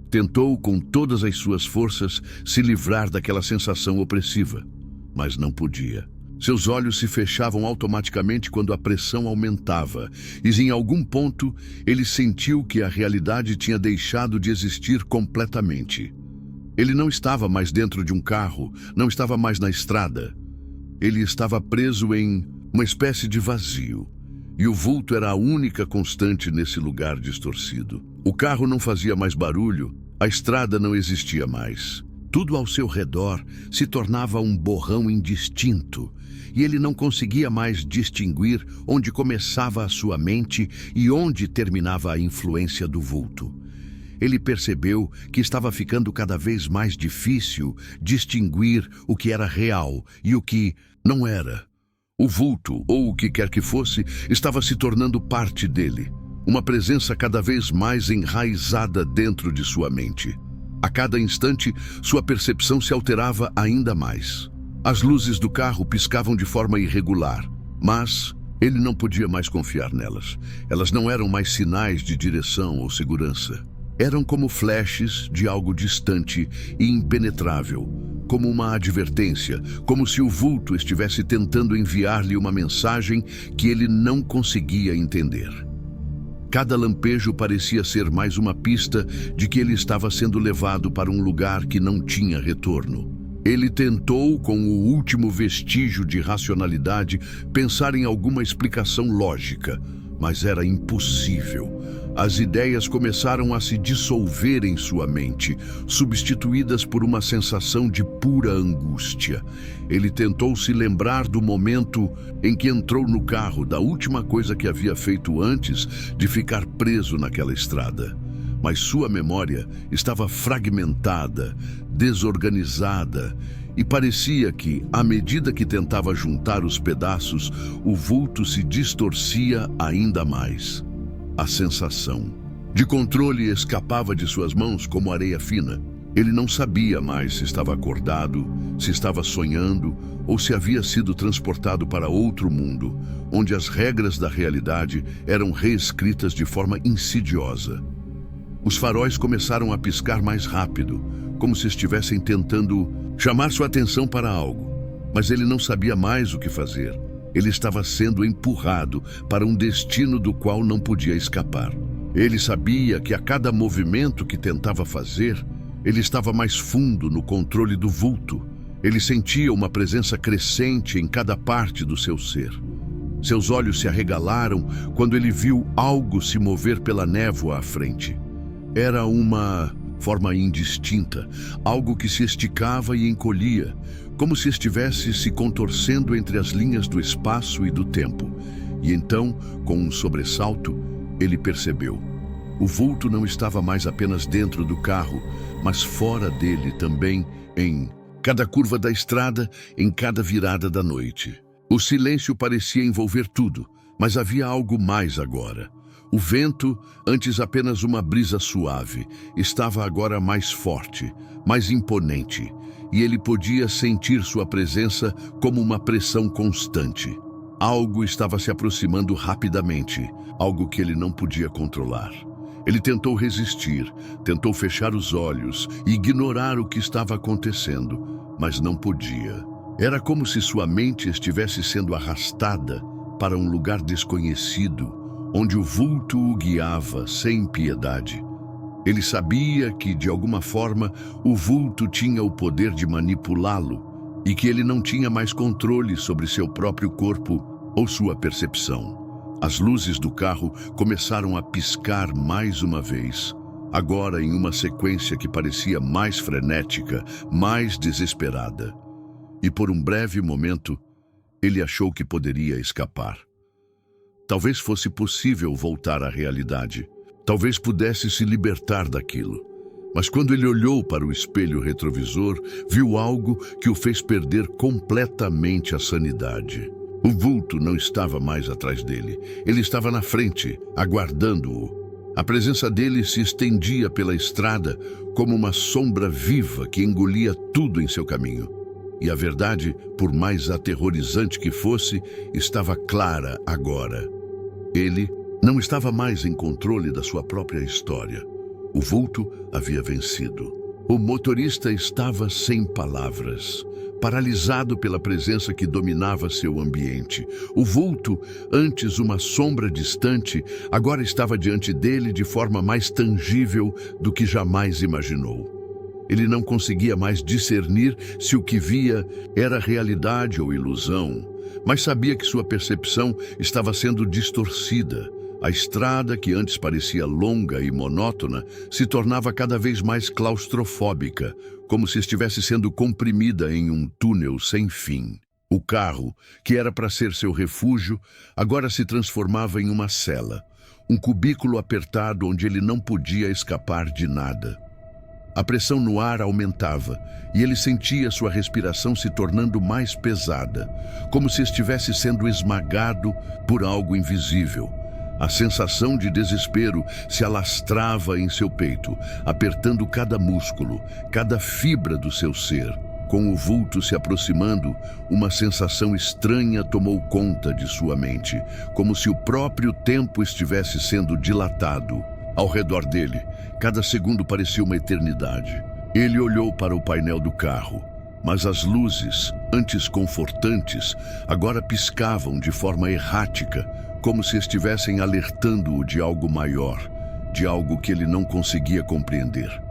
Tentou com todas as suas forças se livrar daquela sensação opressiva, mas não podia. Seus olhos se fechavam automaticamente quando a pressão aumentava, e em algum ponto ele sentiu que a realidade tinha deixado de existir completamente. Ele não estava mais dentro de um carro, não estava mais na estrada. Ele estava preso em uma espécie de vazio, e o vulto era a única constante nesse lugar distorcido. O carro não fazia mais barulho, a estrada não existia mais. Tudo ao seu redor se tornava um borrão indistinto, e ele não conseguia mais distinguir onde começava a sua mente e onde terminava a influência do vulto. Ele percebeu que estava ficando cada vez mais difícil distinguir o que era real e o que não era. O vulto, ou o que quer que fosse, estava se tornando parte dele, uma presença cada vez mais enraizada dentro de sua mente. A cada instante, sua percepção se alterava ainda mais. As luzes do carro piscavam de forma irregular, mas ele não podia mais confiar nelas. Elas não eram mais sinais de direção ou segurança. Eram como flashes de algo distante e impenetrável, como uma advertência, como se o vulto estivesse tentando enviar-lhe uma mensagem que ele não conseguia entender. Cada lampejo parecia ser mais uma pista de que ele estava sendo levado para um lugar que não tinha retorno. Ele tentou, com o último vestígio de racionalidade, pensar em alguma explicação lógica, mas era impossível. As ideias começaram a se dissolver em sua mente, substituídas por uma sensação de pura angústia. Ele tentou se lembrar do momento em que entrou no carro, da última coisa que havia feito antes de ficar preso naquela estrada. Mas sua memória estava fragmentada, desorganizada, e parecia que, à medida que tentava juntar os pedaços, o vulto se distorcia ainda mais. A sensação de controle escapava de suas mãos como areia fina. Ele não sabia mais se estava acordado, se estava sonhando ou se havia sido transportado para outro mundo, onde as regras da realidade eram reescritas de forma insidiosa. Os faróis começaram a piscar mais rápido, como se estivessem tentando chamar sua atenção para algo, mas ele não sabia mais o que fazer. Ele estava sendo empurrado para um destino do qual não podia escapar. Ele sabia que a cada movimento que tentava fazer, ele estava mais fundo no controle do vulto. Ele sentia uma presença crescente em cada parte do seu ser. Seus olhos se arregalaram quando ele viu algo se mover pela névoa à frente. Era uma forma indistinta, algo que se esticava e encolhia, como se estivesse se contorcendo entre as linhas do espaço e do tempo. E então, com um sobressalto, ele percebeu. O vulto não estava mais apenas dentro do carro, mas fora dele também, em cada curva da estrada, em cada virada da noite. O silêncio parecia envolver tudo, mas havia algo mais agora. O vento, antes apenas uma brisa suave, estava agora mais forte, mais imponente, e ele podia sentir sua presença como uma pressão constante. Algo estava se aproximando rapidamente, algo que ele não podia controlar. Ele tentou resistir, tentou fechar os olhos e ignorar o que estava acontecendo, mas não podia. Era como se sua mente estivesse sendo arrastada para um lugar desconhecido, onde o vulto o guiava sem piedade. Ele sabia que, de alguma forma, o vulto tinha o poder de manipulá-lo e que ele não tinha mais controle sobre seu próprio corpo ou sua percepção. As luzes do carro começaram a piscar mais uma vez, agora em uma sequência que parecia mais frenética, mais desesperada. E por um breve momento, ele achou que poderia escapar. Talvez fosse possível voltar à realidade. Talvez pudesse se libertar daquilo. Mas quando ele olhou para o espelho retrovisor, viu algo que o fez perder completamente a sanidade. O vulto não estava mais atrás dele. Ele estava na frente, aguardando-o. A presença dele se estendia pela estrada como uma sombra viva que engolia tudo em seu caminho. E a verdade, por mais aterrorizante que fosse, estava clara agora. Ele não estava mais em controle da sua própria história. O vulto havia vencido. O motorista estava sem palavras, paralisado pela presença que dominava seu ambiente. O vulto, antes uma sombra distante, agora estava diante dele de forma mais tangível do que jamais imaginou. Ele não conseguia mais discernir se o que via era realidade ou ilusão, mas sabia que sua percepção estava sendo distorcida. A estrada, que antes parecia longa e monótona, se tornava cada vez mais claustrofóbica, como se estivesse sendo comprimida em um túnel sem fim. O carro, que era para ser seu refúgio, agora se transformava em uma cela, um cubículo apertado onde ele não podia escapar de nada. A pressão no ar aumentava e ele sentia sua respiração se tornando mais pesada, como se estivesse sendo esmagado por algo invisível. A sensação de desespero se alastrava em seu peito, apertando cada músculo, cada fibra do seu ser. Com o vulto se aproximando, uma sensação estranha tomou conta de sua mente, como se o próprio tempo estivesse sendo dilatado. Ao redor dele, cada segundo parecia uma eternidade. Ele olhou para o painel do carro, mas as luzes, antes confortantes, agora piscavam de forma errática, como se estivessem alertando-o de algo maior, de algo que ele não conseguia compreender.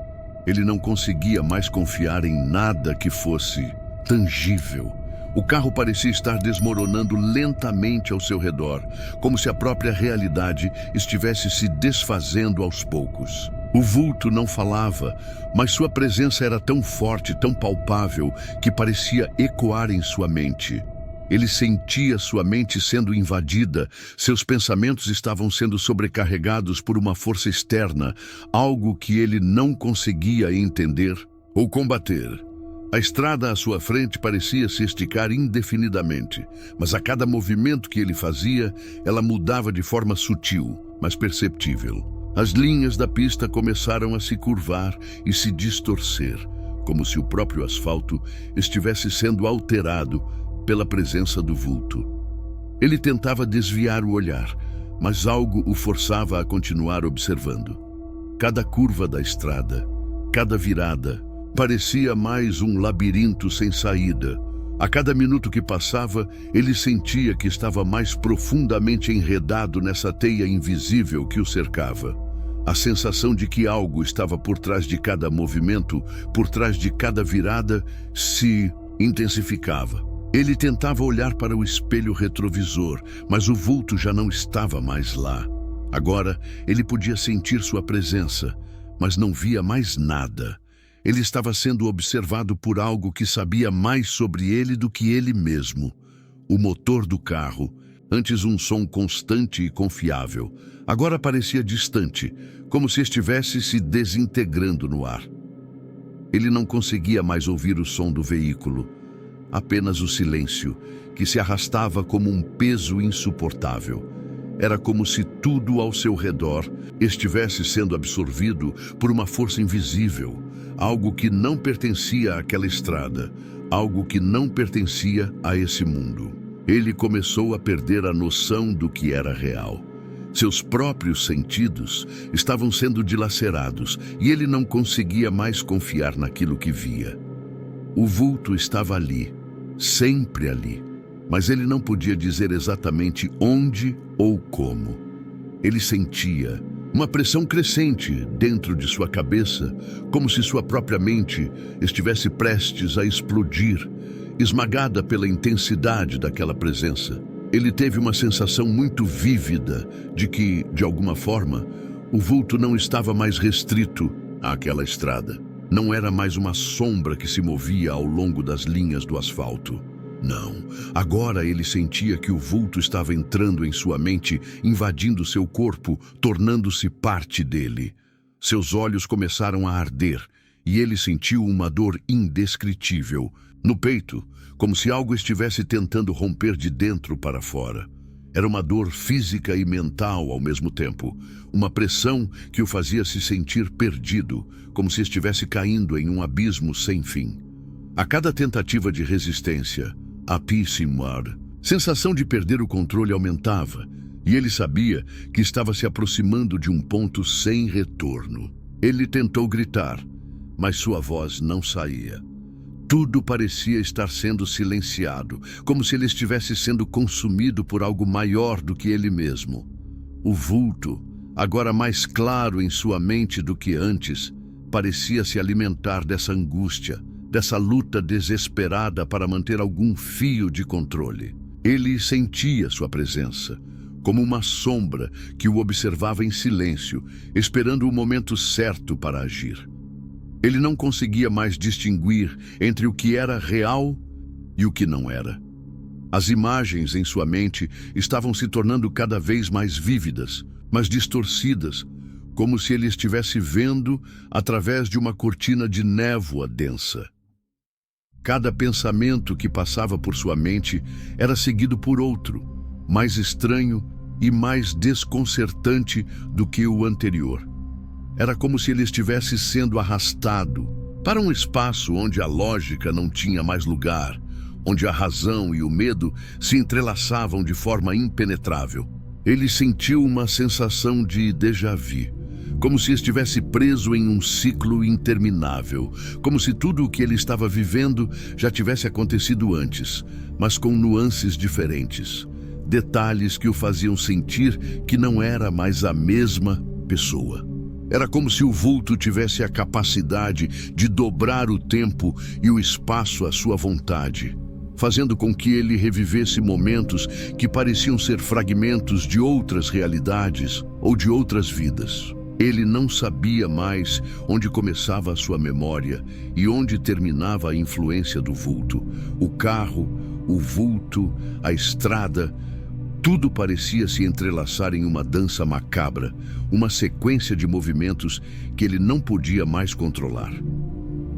Ele não conseguia mais confiar em nada que fosse tangível. O carro parecia estar desmoronando lentamente ao seu redor, como se a própria realidade estivesse se desfazendo aos poucos. O vulto não falava, mas sua presença era tão forte, tão palpável, que parecia ecoar em sua mente. Ele sentia sua mente sendo invadida, seus pensamentos estavam sendo sobrecarregados por uma força externa, algo que ele não conseguia entender ou combater. A estrada à sua frente parecia se esticar indefinidamente, mas a cada movimento que ele fazia, ela mudava de forma sutil, mas perceptível. As linhas da pista começaram a se curvar e se distorcer, como se o próprio asfalto estivesse sendo alterado pela presença do vulto. Ele tentava desviar o olhar, mas algo o forçava a continuar observando. Cada curva da estrada, cada virada, parecia mais um labirinto sem saída. A cada minuto que passava, ele sentia que estava mais profundamente enredado nessa teia invisível que o cercava. A sensação de que algo estava por trás de cada movimento, por trás de cada virada, se intensificava. Ele tentava olhar para o espelho retrovisor, mas o vulto já não estava mais lá. Agora, ele podia sentir sua presença, mas não via mais nada. Ele estava sendo observado por algo que sabia mais sobre ele do que ele mesmo. O motor do carro, antes um som constante e confiável, agora parecia distante, como se estivesse se desintegrando no ar. Ele não conseguia mais ouvir o som do veículo, apenas o silêncio, que se arrastava como um peso insuportável. Era como se tudo ao seu redor estivesse sendo absorvido por uma força invisível, algo que não pertencia àquela estrada, algo que não pertencia a esse mundo. Ele começou a perder a noção do que era real. Seus próprios sentidos estavam sendo dilacerados e ele não conseguia mais confiar naquilo que via. O vulto estava ali, sempre ali, mas ele não podia dizer exatamente onde ou como. Ele sentia uma pressão crescente dentro de sua cabeça, como se sua própria mente estivesse prestes a explodir, esmagada pela intensidade daquela presença. Ele teve uma sensação muito vívida de que, de alguma forma, o vulto não estava mais restrito àquela estrada. Não era mais uma sombra que se movia ao longo das linhas do asfalto. Não, agora ele sentia que o vulto estava entrando em sua mente, invadindo seu corpo, tornando-se parte dele. Seus olhos começaram a arder e ele sentiu uma dor indescritível no peito, como se algo estivesse tentando romper de dentro para fora. Era uma dor física e mental ao mesmo tempo, uma pressão que o fazia se sentir perdido, como se estivesse caindo em um abismo sem fim. A cada tentativa de resistência, a sensação de perder o controle aumentava, e ele sabia que estava se aproximando de um ponto sem retorno. Ele tentou gritar, mas sua voz não saía. Tudo parecia estar sendo silenciado, como se ele estivesse sendo consumido por algo maior do que ele mesmo. O vulto, agora mais claro em sua mente do que antes, parecia se alimentar dessa angústia, dessa luta desesperada para manter algum fio de controle. Ele sentia sua presença, como uma sombra que o observava em silêncio, esperando o momento certo para agir. Ele não conseguia mais distinguir entre o que era real e o que não era. As imagens em sua mente estavam se tornando cada vez mais vívidas, mas distorcidas, como se ele estivesse vendo através de uma cortina de névoa densa. Cada pensamento que passava por sua mente era seguido por outro, mais estranho e mais desconcertante do que o anterior. Era como se ele estivesse sendo arrastado para um espaço onde a lógica não tinha mais lugar, onde a razão e o medo se entrelaçavam de forma impenetrável. Ele sentiu uma sensação de déjà vu, como se estivesse preso em um ciclo interminável, como se tudo o que ele estava vivendo já tivesse acontecido antes, mas com nuances diferentes, detalhes que o faziam sentir que não era mais a mesma pessoa. Era como se o vulto tivesse a capacidade de dobrar o tempo e o espaço à sua vontade, fazendo com que ele revivesse momentos que pareciam ser fragmentos de outras realidades ou de outras vidas. Ele não sabia mais onde começava a sua memória e onde terminava a influência do vulto. O carro, o vulto, a estrada, tudo parecia se entrelaçar em uma dança macabra, uma sequência de movimentos que ele não podia mais controlar.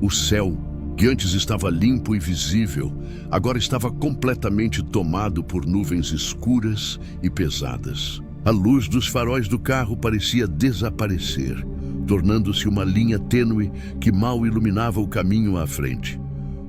O céu, que antes estava limpo e visível, agora estava completamente tomado por nuvens escuras e pesadas. A luz dos faróis do carro parecia desaparecer, tornando-se uma linha tênue que mal iluminava o caminho à frente.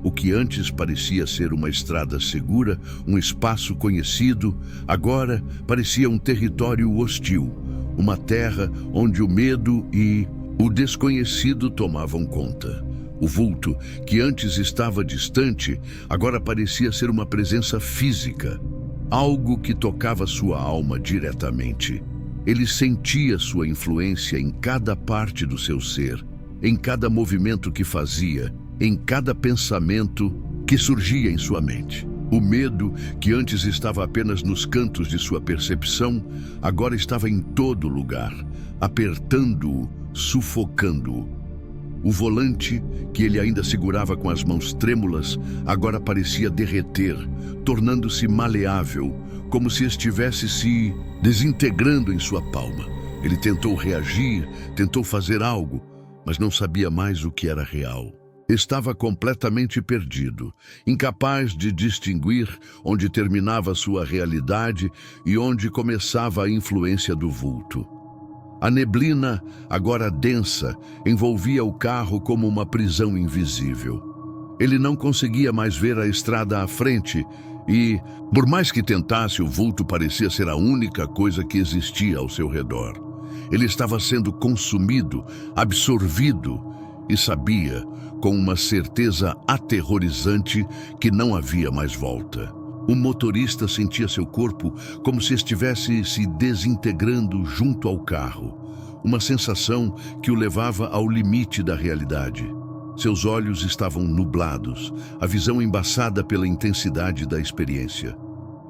O que antes parecia ser uma estrada segura, um espaço conhecido, agora parecia um território hostil, uma terra onde o medo e o desconhecido tomavam conta. O vulto, que antes estava distante, agora parecia ser uma presença física, algo que tocava sua alma diretamente. Ele sentia sua influência em cada parte do seu ser, em cada movimento que fazia, em cada pensamento que surgia em sua mente. O medo, que antes estava apenas nos cantos de sua percepção, agora estava em todo lugar, apertando-o, sufocando-o. O volante, que ele ainda segurava com as mãos trêmulas, agora parecia derreter, tornando-se maleável, como se estivesse se desintegrando em sua palma. Ele tentou reagir, tentou fazer algo, mas não sabia mais o que era real. Estava completamente perdido, incapaz de distinguir onde terminava sua realidade e onde começava a influência do vulto. A neblina, agora densa, envolvia o carro como uma prisão invisível. Ele não conseguia mais ver a estrada à frente e, por mais que tentasse, o vulto parecia ser a única coisa que existia ao seu redor. Ele estava sendo consumido, absorvido, e sabia, com uma certeza aterrorizante, que não havia mais volta. O motorista sentia seu corpo como se estivesse se desintegrando junto ao carro, uma sensação que o levava ao limite da realidade. Seus olhos estavam nublados, a visão embaçada pela intensidade da experiência.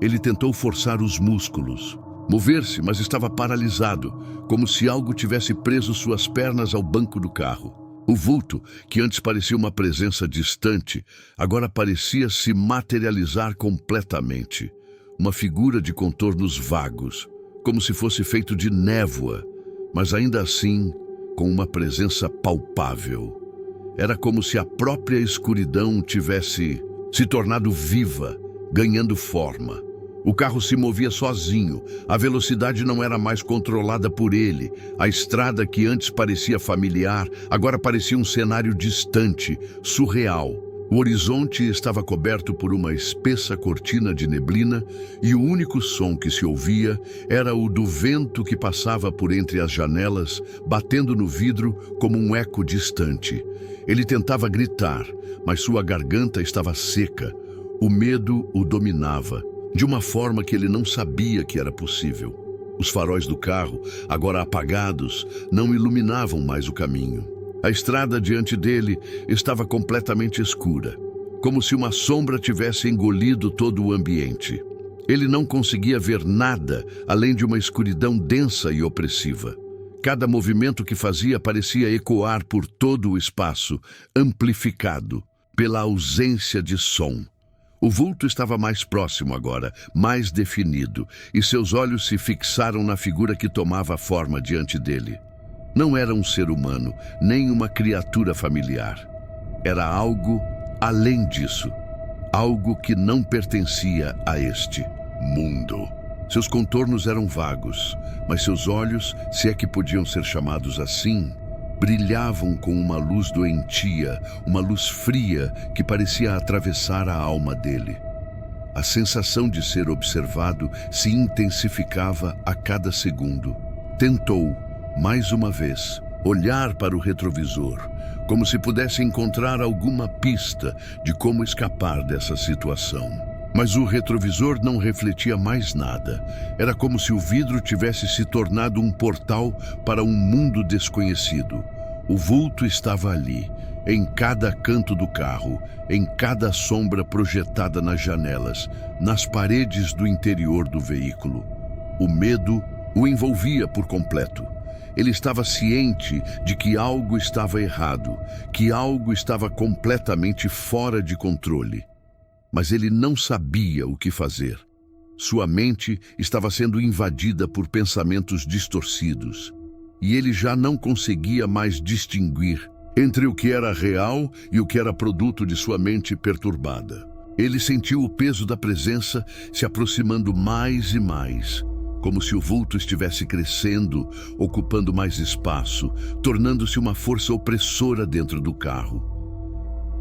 Ele tentou forçar os músculos, mover-se, mas estava paralisado, como se algo tivesse preso suas pernas ao banco do carro. O vulto, que antes parecia uma presença distante, agora parecia se materializar completamente. Uma figura de contornos vagos, como se fosse feito de névoa, mas ainda assim com uma presença palpável. Era como se a própria escuridão tivesse se tornado viva, ganhando forma. O carro se movia sozinho, a velocidade não era mais controlada por ele. A estrada que antes parecia familiar, agora parecia um cenário distante, surreal. O horizonte estava coberto por uma espessa cortina de neblina e o único som que se ouvia era o do vento que passava por entre as janelas, batendo no vidro como um eco distante. Ele tentava gritar, mas sua garganta estava seca. O medo o dominava, de uma forma que ele não sabia que era possível. Os faróis do carro, agora apagados, não iluminavam mais o caminho. A estrada diante dele estava completamente escura, como se uma sombra tivesse engolido todo o ambiente. Ele não conseguia ver nada além de uma escuridão densa e opressiva. Cada movimento que fazia parecia ecoar por todo o espaço, amplificado pela ausência de som. O vulto estava mais próximo agora, mais definido, e seus olhos se fixaram na figura que tomava forma diante dele. Não era um ser humano, nem uma criatura familiar. Era algo além disso, algo que não pertencia a este mundo. Seus contornos eram vagos, mas seus olhos, se é que podiam ser chamados assim, brilhavam com uma luz doentia, uma luz fria que parecia atravessar a alma dele. A sensação de ser observado se intensificava a cada segundo. Tentou, mais uma vez, olhar para o retrovisor, como se pudesse encontrar alguma pista de como escapar dessa situação. Mas o retrovisor não refletia mais nada. Era como se o vidro tivesse se tornado um portal para um mundo desconhecido. O vulto estava ali, em cada canto do carro, em cada sombra projetada nas janelas, nas paredes do interior do veículo. O medo o envolvia por completo. Ele estava ciente de que algo estava errado, que algo estava completamente fora de controle. Mas ele não sabia o que fazer. Sua mente estava sendo invadida por pensamentos distorcidos, e ele já não conseguia mais distinguir entre o que era real e o que era produto de sua mente perturbada. Ele sentiu o peso da presença se aproximando mais e mais, como se o vulto estivesse crescendo, ocupando mais espaço, tornando-se uma força opressora dentro do carro.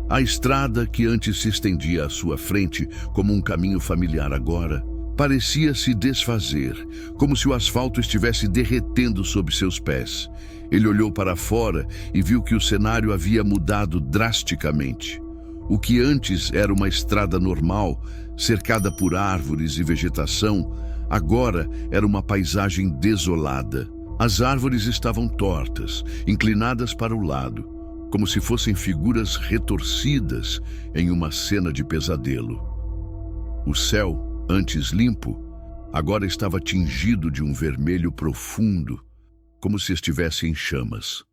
A estrada, que antes se estendia à sua frente como um caminho familiar agora, parecia se desfazer, como se o asfalto estivesse derretendo sob seus pés. Ele olhou para fora e viu que o cenário havia mudado drasticamente. O que antes era uma estrada normal, cercada por árvores e vegetação, agora era uma paisagem desolada. As árvores estavam tortas, inclinadas para o lado, como se fossem figuras retorcidas em uma cena de pesadelo. O céu, antes limpo, agora estava tingido de um vermelho profundo, como se estivesse em chamas.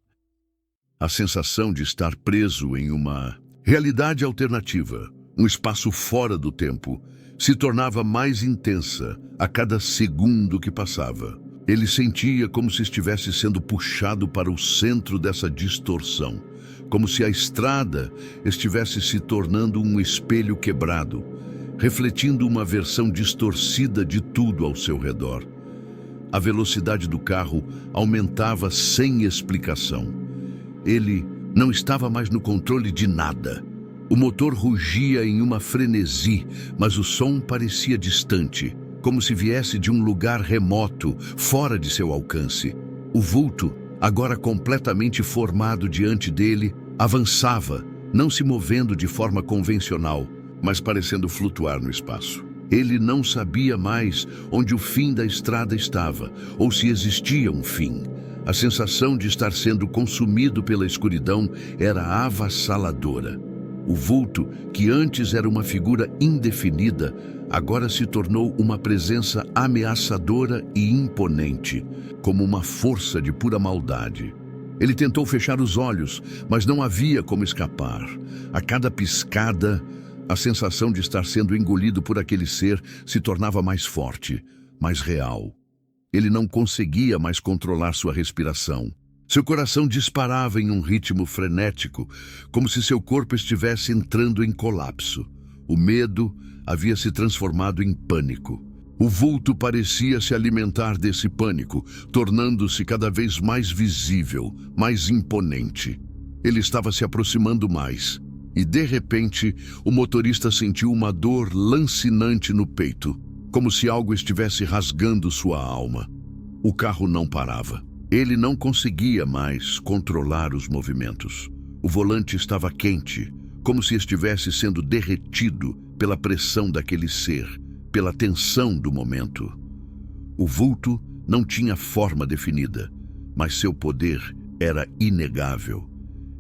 A sensação de estar preso em uma realidade alternativa, um espaço fora do tempo, se tornava mais intensa a cada segundo que passava. Ele sentia como se estivesse sendo puxado para o centro dessa distorção, como se a estrada estivesse se tornando um espelho quebrado, refletindo uma versão distorcida de tudo ao seu redor. A velocidade do carro aumentava sem explicação. Ele não estava mais no controle de nada. O motor rugia em uma frenesi, mas o som parecia distante, como se viesse de um lugar remoto, fora de seu alcance. O vulto, agora completamente formado diante dele, avançava, não se movendo de forma convencional, mas parecendo flutuar no espaço. Ele não sabia mais onde o fim da estrada estava, ou se existia um fim. A sensação de estar sendo consumido pela escuridão era avassaladora. O vulto, que antes era uma figura indefinida, agora se tornou uma presença ameaçadora e imponente, como uma força de pura maldade. Ele tentou fechar os olhos, mas não havia como escapar. A cada piscada, a sensação de estar sendo engolido por aquele ser se tornava mais forte, mais real. Ele não conseguia mais controlar sua respiração. Seu coração disparava em um ritmo frenético, como se seu corpo estivesse entrando em colapso. O medo havia se transformado em pânico. O vulto parecia se alimentar desse pânico, tornando-se cada vez mais visível, mais imponente. Ele estava se aproximando mais. E, de repente, o motorista sentiu uma dor lancinante no peito, como se algo estivesse rasgando sua alma. O carro não parava. Ele não conseguia mais controlar os movimentos. O volante estava quente, como se estivesse sendo derretido pela pressão daquele ser, pela tensão do momento. O vulto não tinha forma definida, mas seu poder era inegável.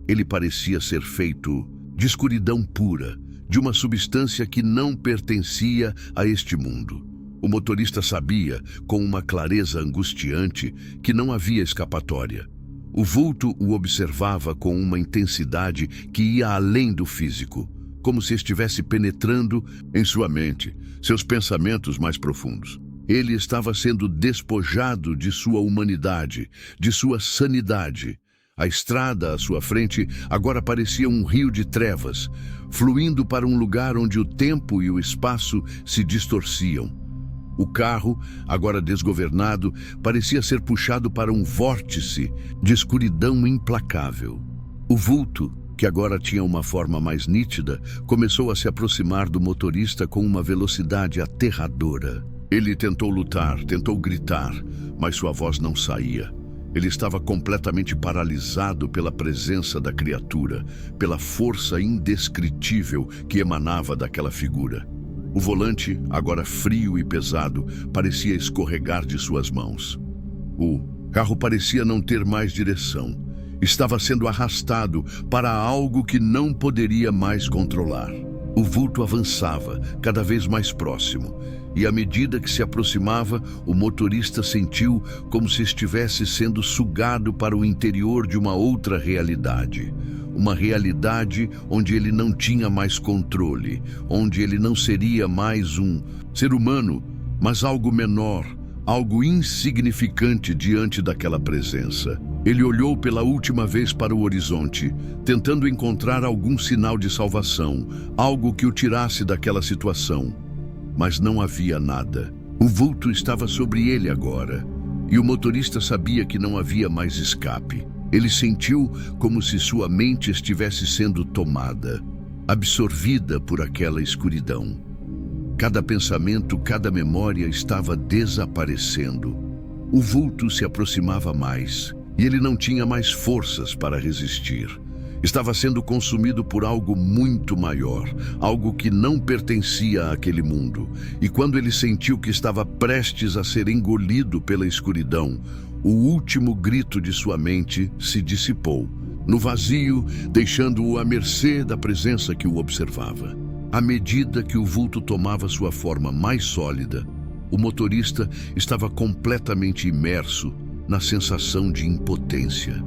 Ele parecia ser feito de escuridão pura, de uma substância que não pertencia a este mundo. O motorista sabia, com uma clareza angustiante, que não havia escapatória. O vulto o observava com uma intensidade que ia além do físico, como se estivesse penetrando em sua mente, seus pensamentos mais profundos. Ele estava sendo despojado de sua humanidade, de sua sanidade. A estrada à sua frente agora parecia um rio de trevas, fluindo para um lugar onde o tempo e o espaço se distorciam. O carro, agora desgovernado, parecia ser puxado para um vórtice de escuridão implacável. O vulto, que agora tinha uma forma mais nítida, começou a se aproximar do motorista com uma velocidade aterradora. Ele tentou lutar, tentou gritar, mas sua voz não saía. Ele estava completamente paralisado pela presença da criatura, pela força indescritível que emanava daquela figura. O volante, agora frio e pesado, parecia escorregar de suas mãos. O carro parecia não ter mais direção. Estava sendo arrastado para algo que não poderia mais controlar. O vulto avançava, cada vez mais próximo, e à medida que se aproximava, o motorista sentiu como se estivesse sendo sugado para o interior de uma outra realidade. Uma realidade onde ele não tinha mais controle, onde ele não seria mais um ser humano, mas algo menor, algo insignificante diante daquela presença. Ele olhou pela última vez para o horizonte, tentando encontrar algum sinal de salvação, algo que o tirasse daquela situação. Mas não havia nada. O vulto estava sobre ele agora, e o motorista sabia que não havia mais escape. Ele sentiu como se sua mente estivesse sendo tomada, absorvida por aquela escuridão. Cada pensamento, cada memória estava desaparecendo. O vulto se aproximava mais, e ele não tinha mais forças para resistir. Estava sendo consumido por algo muito maior, algo que não pertencia àquele mundo. E quando ele sentiu que estava prestes a ser engolido pela escuridão, o último grito de sua mente se dissipou, no vazio, deixando-o à mercê da presença que o observava. À medida que o vulto tomava sua forma mais sólida, o motorista estava completamente imerso na sensação de impotência.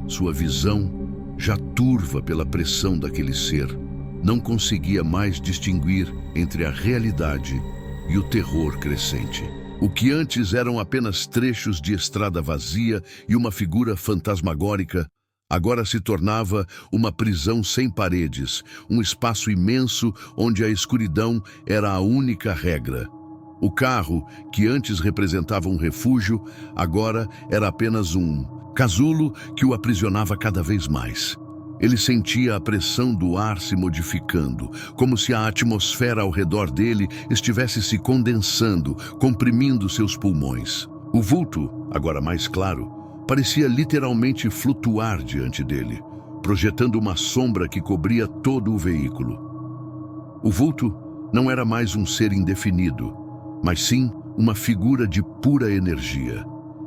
Sua visão, já turva pela pressão daquele ser, não conseguia mais distinguir entre a realidade e o terror crescente. O que antes eram apenas trechos de estrada vazia e uma figura fantasmagórica, agora se tornava uma prisão sem paredes, um espaço imenso onde a escuridão era a única regra. O carro, que antes representava um refúgio, agora era apenas um casulo que o aprisionava cada vez mais. Ele sentia a pressão do ar se modificando, como se a atmosfera ao redor dele estivesse se condensando, comprimindo seus pulmões. O vulto, agora mais claro, parecia literalmente flutuar diante dele, projetando uma sombra que cobria todo o veículo. O vulto não era mais um ser indefinido, mas sim uma figura de pura energia.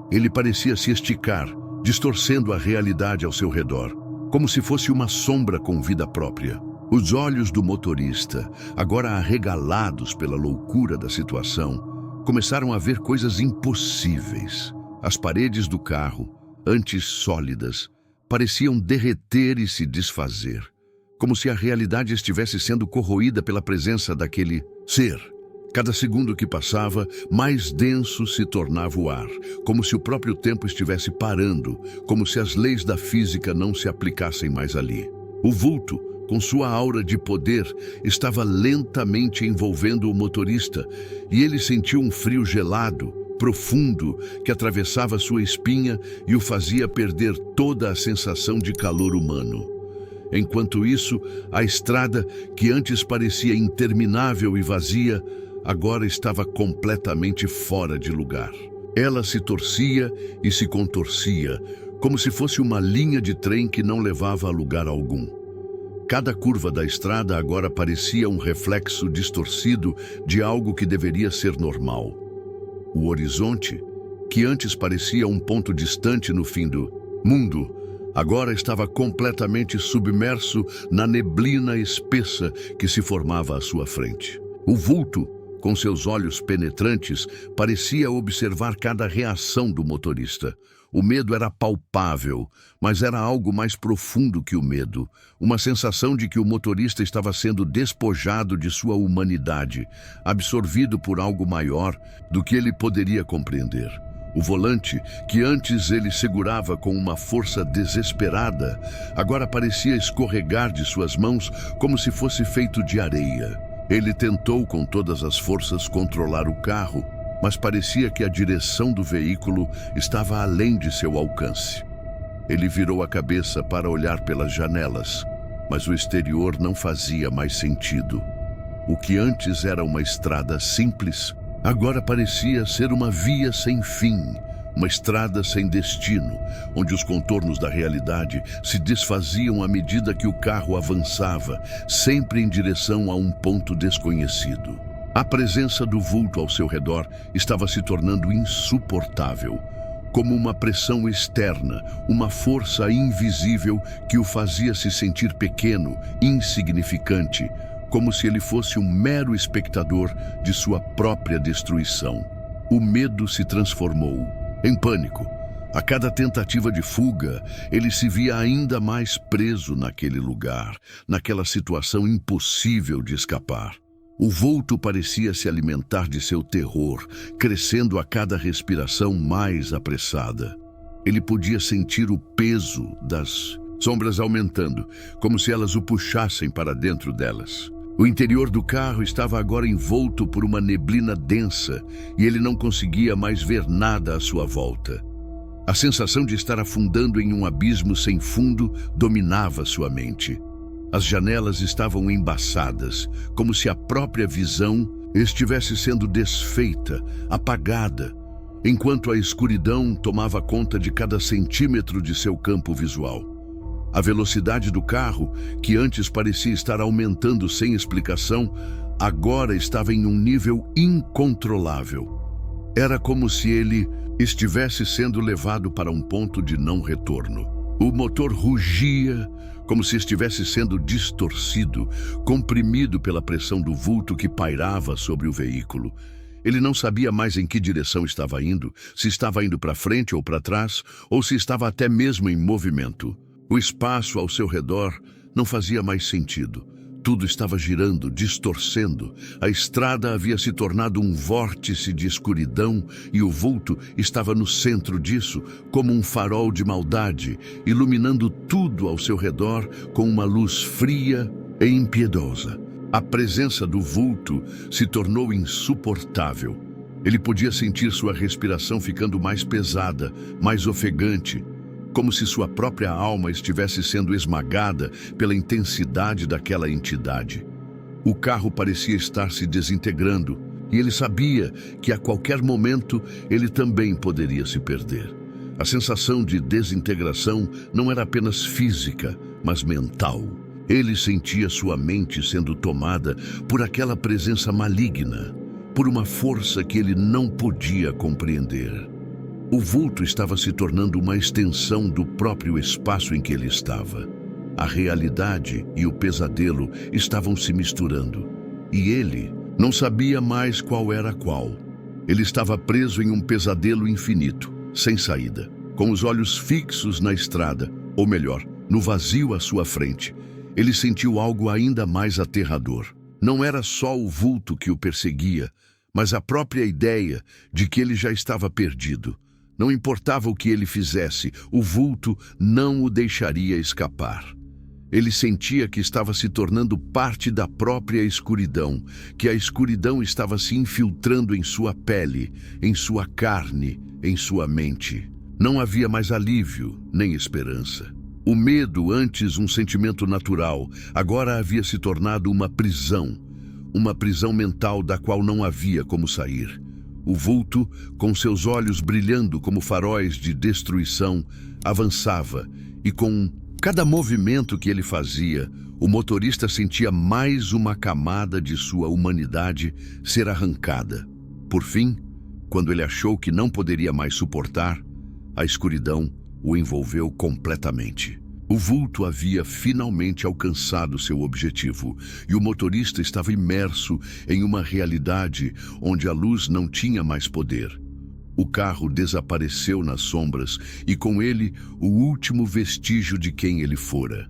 Ele parecia se esticar, distorcendo a realidade ao seu redor, como se fosse uma sombra com vida própria. Os olhos do motorista, agora arregalados pela loucura da situação, começaram a ver coisas impossíveis. As paredes do carro, antes sólidas, pareciam derreter e se desfazer, como se a realidade estivesse sendo corroída pela presença daquele ser. Cada segundo que passava, mais denso se tornava o ar, como se o próprio tempo estivesse parando, como se as leis da física não se aplicassem mais ali. O vulto, com sua aura de poder, estava lentamente envolvendo o motorista, e ele sentiu um frio gelado, profundo, que atravessava sua espinha e o fazia perder toda a sensação de calor humano. Enquanto isso, a estrada, que antes parecia interminável e vazia, agora estava completamente fora de lugar. Ela se torcia e se contorcia, como se fosse uma linha de trem que não levava a lugar algum. Cada curva da estrada agora parecia um reflexo distorcido de algo que deveria ser normal. O horizonte, que antes parecia um ponto distante no fim do mundo, agora estava completamente submerso na neblina espessa que se formava à sua frente. O vulto, com seus olhos penetrantes, parecia observar cada reação do motorista. O medo era palpável, mas era algo mais profundo que o medo. Uma sensação de que o motorista estava sendo despojado de sua humanidade, absorvido por algo maior do que ele poderia compreender. O volante, que antes ele segurava com uma força desesperada, agora parecia escorregar de suas mãos como se fosse feito de areia. Ele tentou com todas as forças controlar o carro, mas parecia que a direção do veículo estava além de seu alcance. Ele virou a cabeça para olhar pelas janelas, mas o exterior não fazia mais sentido. O que antes era uma estrada simples, agora parecia ser uma via sem fim, uma estrada sem destino, onde os contornos da realidade se desfaziam à medida que o carro avançava, sempre em direção a um ponto desconhecido. A presença do vulto ao seu redor estava se tornando insuportável, como uma pressão externa, uma força invisível que o fazia se sentir pequeno, insignificante, como se ele fosse um mero espectador de sua própria destruição. O medo se transformou em pânico. A cada tentativa de fuga, ele se via ainda mais preso naquele lugar, naquela situação impossível de escapar. O vulto parecia se alimentar de seu terror, crescendo a cada respiração mais apressada. Ele podia sentir o peso das sombras aumentando, como se elas o puxassem para dentro delas. O interior do carro estava agora envolto por uma neblina densa e ele não conseguia mais ver nada à sua volta. A sensação de estar afundando em um abismo sem fundo dominava sua mente. As janelas estavam embaçadas, como se a própria visão estivesse sendo desfeita, apagada, enquanto a escuridão tomava conta de cada centímetro de seu campo visual. A velocidade do carro, que antes parecia estar aumentando sem explicação, agora estava em um nível incontrolável. Era como se ele estivesse sendo levado para um ponto de não retorno. O motor rugia, como se estivesse sendo distorcido, comprimido pela pressão do vulto que pairava sobre o veículo. Ele não sabia mais em que direção estava indo, se estava indo para frente ou para trás, ou se estava até mesmo em movimento. O espaço ao seu redor não fazia mais sentido. Tudo estava girando, distorcendo. A estrada havia se tornado um vórtice de escuridão e o vulto estava no centro disso, como um farol de maldade, iluminando tudo ao seu redor com uma luz fria e impiedosa. A presença do vulto se tornou insuportável. Ele podia sentir sua respiração ficando mais pesada, mais ofegante, como se sua própria alma estivesse sendo esmagada pela intensidade daquela entidade. O carro parecia estar se desintegrando e ele sabia que a qualquer momento ele também poderia se perder. A sensação de desintegração não era apenas física, mas mental. Ele sentia sua mente sendo tomada por aquela presença maligna, por uma força que ele não podia compreender. O vulto estava se tornando uma extensão do próprio espaço em que ele estava. A realidade e o pesadelo estavam se misturando, e ele não sabia mais qual era qual. Ele estava preso em um pesadelo infinito, sem saída, com os olhos fixos na estrada, ou melhor, no vazio à sua frente. Ele sentiu algo ainda mais aterrador. Não era só o vulto que o perseguia, mas a própria ideia de que ele já estava perdido. Não importava o que ele fizesse, o vulto não o deixaria escapar. Ele sentia que estava se tornando parte da própria escuridão, que a escuridão estava se infiltrando em sua pele, em sua carne, em sua mente. Não havia mais alívio, nem esperança. O medo, antes um sentimento natural, agora havia se tornado uma prisão mental da qual não havia como sair. O vulto, com seus olhos brilhando como faróis de destruição, avançava e com cada movimento que ele fazia, o motorista sentia mais uma camada de sua humanidade ser arrancada. Por fim, quando ele achou que não poderia mais suportar, a escuridão o envolveu completamente. O vulto havia finalmente alcançado seu objetivo e o motorista estava imerso em uma realidade onde a luz não tinha mais poder. O carro desapareceu nas sombras e com ele o último vestígio de quem ele fora.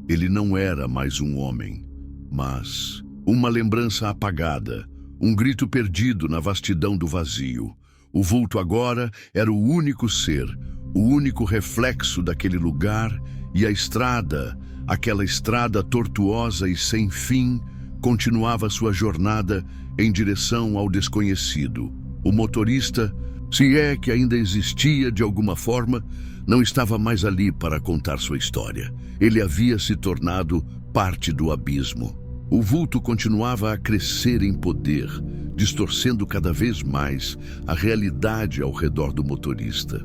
Ele não era mais um homem, mas uma lembrança apagada, um grito perdido na vastidão do vazio. O vulto agora era o único ser, o único reflexo daquele lugar. E a estrada, aquela estrada tortuosa e sem fim, continuava sua jornada em direção ao desconhecido. O motorista, se é que ainda existia de alguma forma, não estava mais ali para contar sua história. Ele havia se tornado parte do abismo. O vulto continuava a crescer em poder, distorcendo cada vez mais a realidade ao redor do motorista.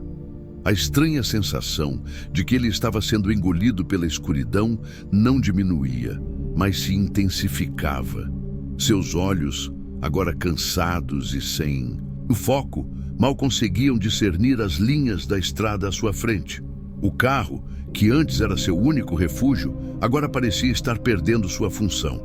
A estranha sensação de que ele estava sendo engolido pela escuridão não diminuía, mas se intensificava. Seus olhos, agora cansados e sem o foco, mal conseguiam discernir as linhas da estrada à sua frente. O carro, que antes era seu único refúgio, agora parecia estar perdendo sua função.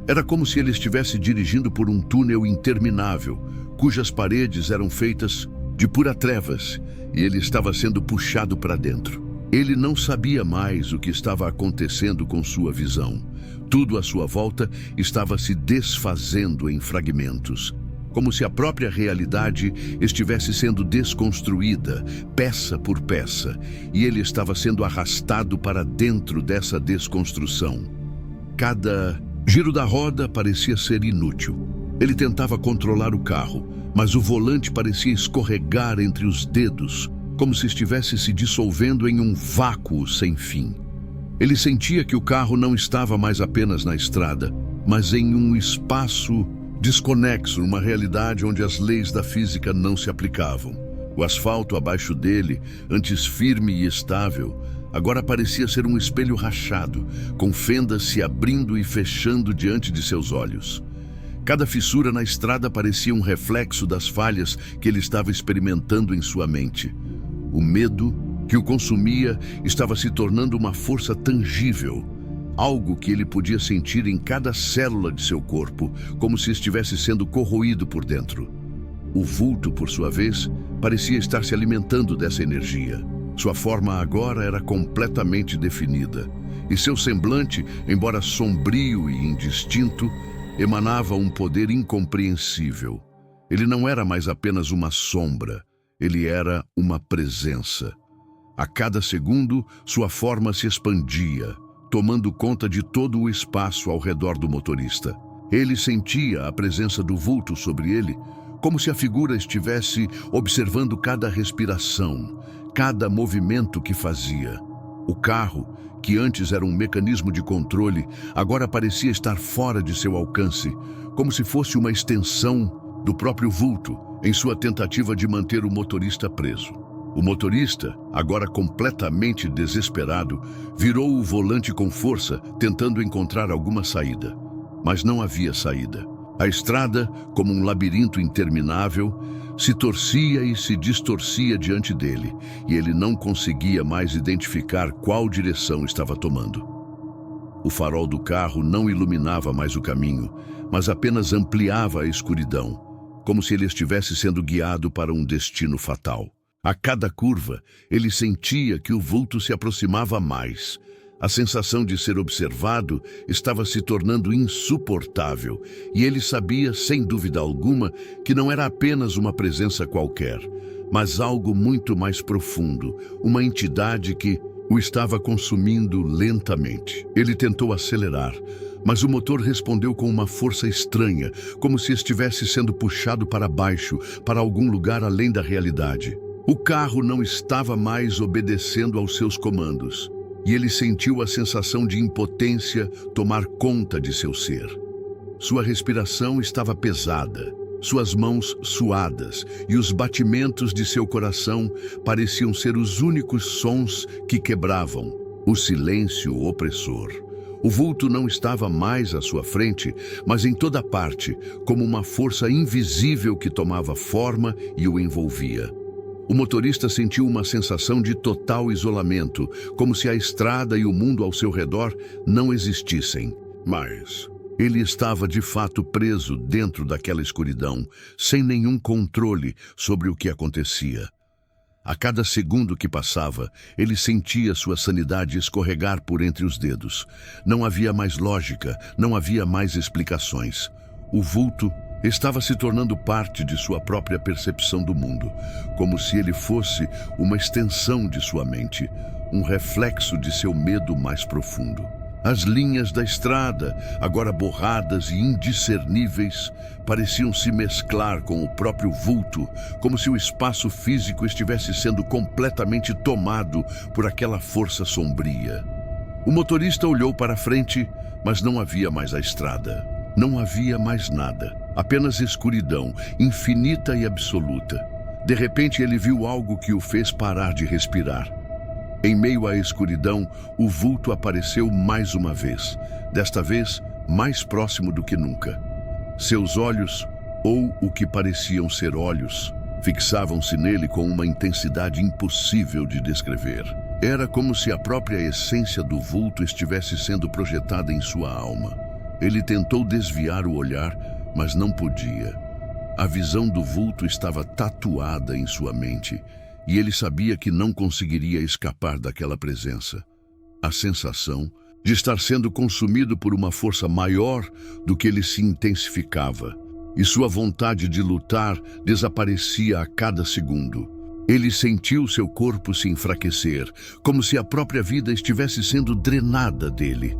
Era como se ele estivesse dirigindo por um túnel interminável, cujas paredes eram feitas de pura trevas, e ele estava sendo puxado para dentro. Ele não sabia mais o que estava acontecendo com sua visão. Tudo à sua volta estava se desfazendo em fragmentos, como se a própria realidade estivesse sendo desconstruída, peça por peça, e ele estava sendo arrastado para dentro dessa desconstrução. Cada giro da roda parecia ser inútil. Ele tentava controlar o carro, mas o volante parecia escorregar entre os dedos, como se estivesse se dissolvendo em um vácuo sem fim. Ele sentia que o carro não estava mais apenas na estrada, mas em um espaço desconexo, numa realidade onde as leis da física não se aplicavam. O asfalto abaixo dele, antes firme e estável, agora parecia ser um espelho rachado, com fendas se abrindo e fechando diante de seus olhos. Cada fissura na estrada parecia um reflexo das falhas que ele estava experimentando em sua mente. O medo que o consumia estava se tornando uma força tangível, algo que ele podia sentir em cada célula de seu corpo, como se estivesse sendo corroído por dentro. O vulto, por sua vez, parecia estar se alimentando dessa energia. Sua forma agora era completamente definida. e seu semblante, embora sombrio e indistinto, emanava um poder incompreensível. Ele não era mais apenas uma sombra, ele era uma presença. A cada segundo, sua forma se expandia, tomando conta de todo o espaço ao redor do motorista. Ele sentia a presença do vulto sobre ele, como se a figura estivesse observando cada respiração, cada movimento que fazia. O carro, que antes era um mecanismo de controle, agora parecia estar fora de seu alcance, como se fosse uma extensão do próprio vulto, em sua tentativa de manter o motorista preso. O motorista, agora completamente desesperado, virou o volante com força, tentando encontrar alguma saída. Mas não havia saída. A estrada, como um labirinto interminável, se torcia e se distorcia diante dele, e ele não conseguia mais identificar qual direção estava tomando. O farol do carro não iluminava mais o caminho, mas apenas ampliava a escuridão, como se ele estivesse sendo guiado para um destino fatal. A cada curva, ele sentia que o vulto se aproximava mais. A sensação de ser observado estava se tornando insuportável, e ele sabia, sem dúvida alguma, que não era apenas uma presença qualquer, mas algo muito mais profundo, uma entidade que o estava consumindo lentamente. Ele tentou acelerar, mas o motor respondeu com uma força estranha, como se estivesse sendo puxado para baixo, para algum lugar além da realidade. O carro não estava mais obedecendo aos seus comandos, e ele sentiu a sensação de impotência tomar conta de seu ser. Sua respiração estava pesada, suas mãos suadas, e os batimentos de seu coração pareciam ser os únicos sons que quebravam o silêncio opressor. O vulto não estava mais à sua frente, mas em toda parte, como uma força invisível que tomava forma e o envolvia. O motorista sentiu uma sensação de total isolamento, como se a estrada e o mundo ao seu redor não existissem. Mas ele estava de fato preso dentro daquela escuridão, sem nenhum controle sobre o que acontecia. A cada segundo que passava, ele sentia sua sanidade escorregar por entre os dedos. Não havia mais lógica, não havia mais explicações. O vulto estava se tornando parte de sua própria percepção do mundo, como se ele fosse uma extensão de sua mente, um reflexo de seu medo mais profundo. As linhas da estrada, agora borradas e indiscerníveis, pareciam se mesclar com o próprio vulto, como se o espaço físico estivesse sendo completamente tomado por aquela força sombria. O motorista olhou para frente, mas não havia mais a estrada. Não havia mais nada, apenas escuridão, infinita e absoluta. De repente ele viu algo que o fez parar de respirar. Em meio à escuridão, o vulto apareceu mais uma vez, desta vez mais próximo do que nunca. Seus olhos, ou o que pareciam ser olhos, fixavam-se nele com uma intensidade impossível de descrever. Era como se a própria essência do vulto estivesse sendo projetada em sua alma. Ele tentou desviar o olhar, mas não podia. A visão do vulto estava tatuada em sua mente, e ele sabia que não conseguiria escapar daquela presença. A sensação de estar sendo consumido por uma força maior do que ele se intensificava, e sua vontade de lutar desaparecia a cada segundo. Ele sentiu seu corpo se enfraquecer, como se a própria vida estivesse sendo drenada dele.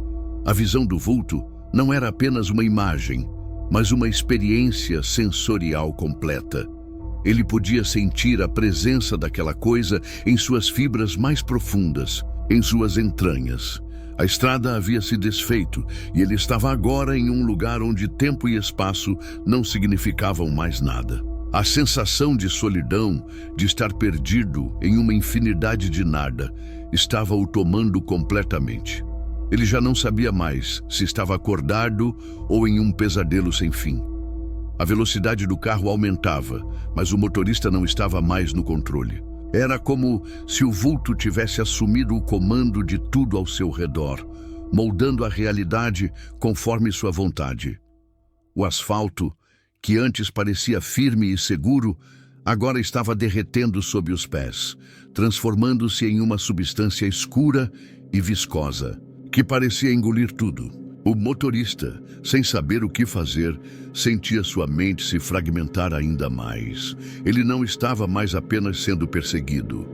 A visão do vulto não era apenas uma imagem, mas uma experiência sensorial completa. Ele podia sentir a presença daquela coisa em suas fibras mais profundas, em suas entranhas. A estrada havia se desfeito e ele estava agora em um lugar onde tempo e espaço não significavam mais nada. A sensação de solidão, de estar perdido em uma infinidade de nada, estava o tomando completamente. Ele já não sabia mais se estava acordado ou em um pesadelo sem fim. A velocidade do carro aumentava, mas o motorista não estava mais no controle. Era como se o vulto tivesse assumido o comando de tudo ao seu redor, moldando a realidade conforme sua vontade. O asfalto, que antes parecia firme e seguro, agora estava derretendo sob os pés, transformando-se em uma substância escura e viscosa, que parecia engolir tudo. O motorista, sem saber o que fazer, sentia sua mente se fragmentar ainda mais. Ele não estava mais apenas sendo perseguido.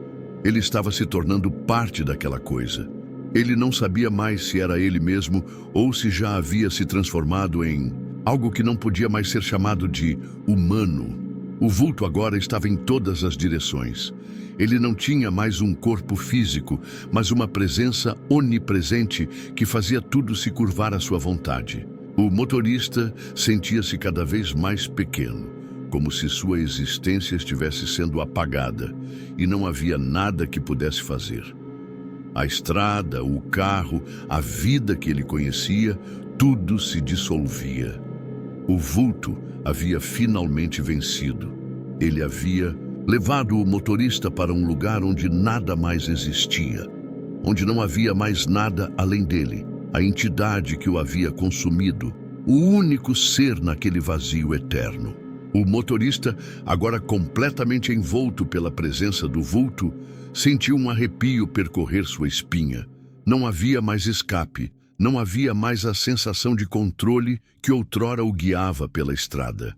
Ele estava se tornando parte daquela coisa. Ele não sabia mais se era ele mesmo ou se já havia se transformado em algo que não podia mais ser chamado de humano. O vulto agora estava em todas as direções. Ele não tinha mais um corpo físico, mas uma presença onipresente que fazia tudo se curvar à sua vontade. O motorista sentia-se cada vez mais pequeno, como se sua existência estivesse sendo apagada e não havia nada que pudesse fazer. A estrada, o carro, a vida que ele conhecia, tudo se dissolvia. O vulto havia finalmente vencido. Ele havia levado o motorista para um lugar onde nada mais existia, onde não havia mais nada além dele, a entidade que o havia consumido, o único ser naquele vazio eterno. O motorista, agora completamente envolto pela presença do vulto, sentiu um arrepio percorrer sua espinha. Não havia mais escape, não havia mais a sensação de controle que outrora o guiava pela estrada.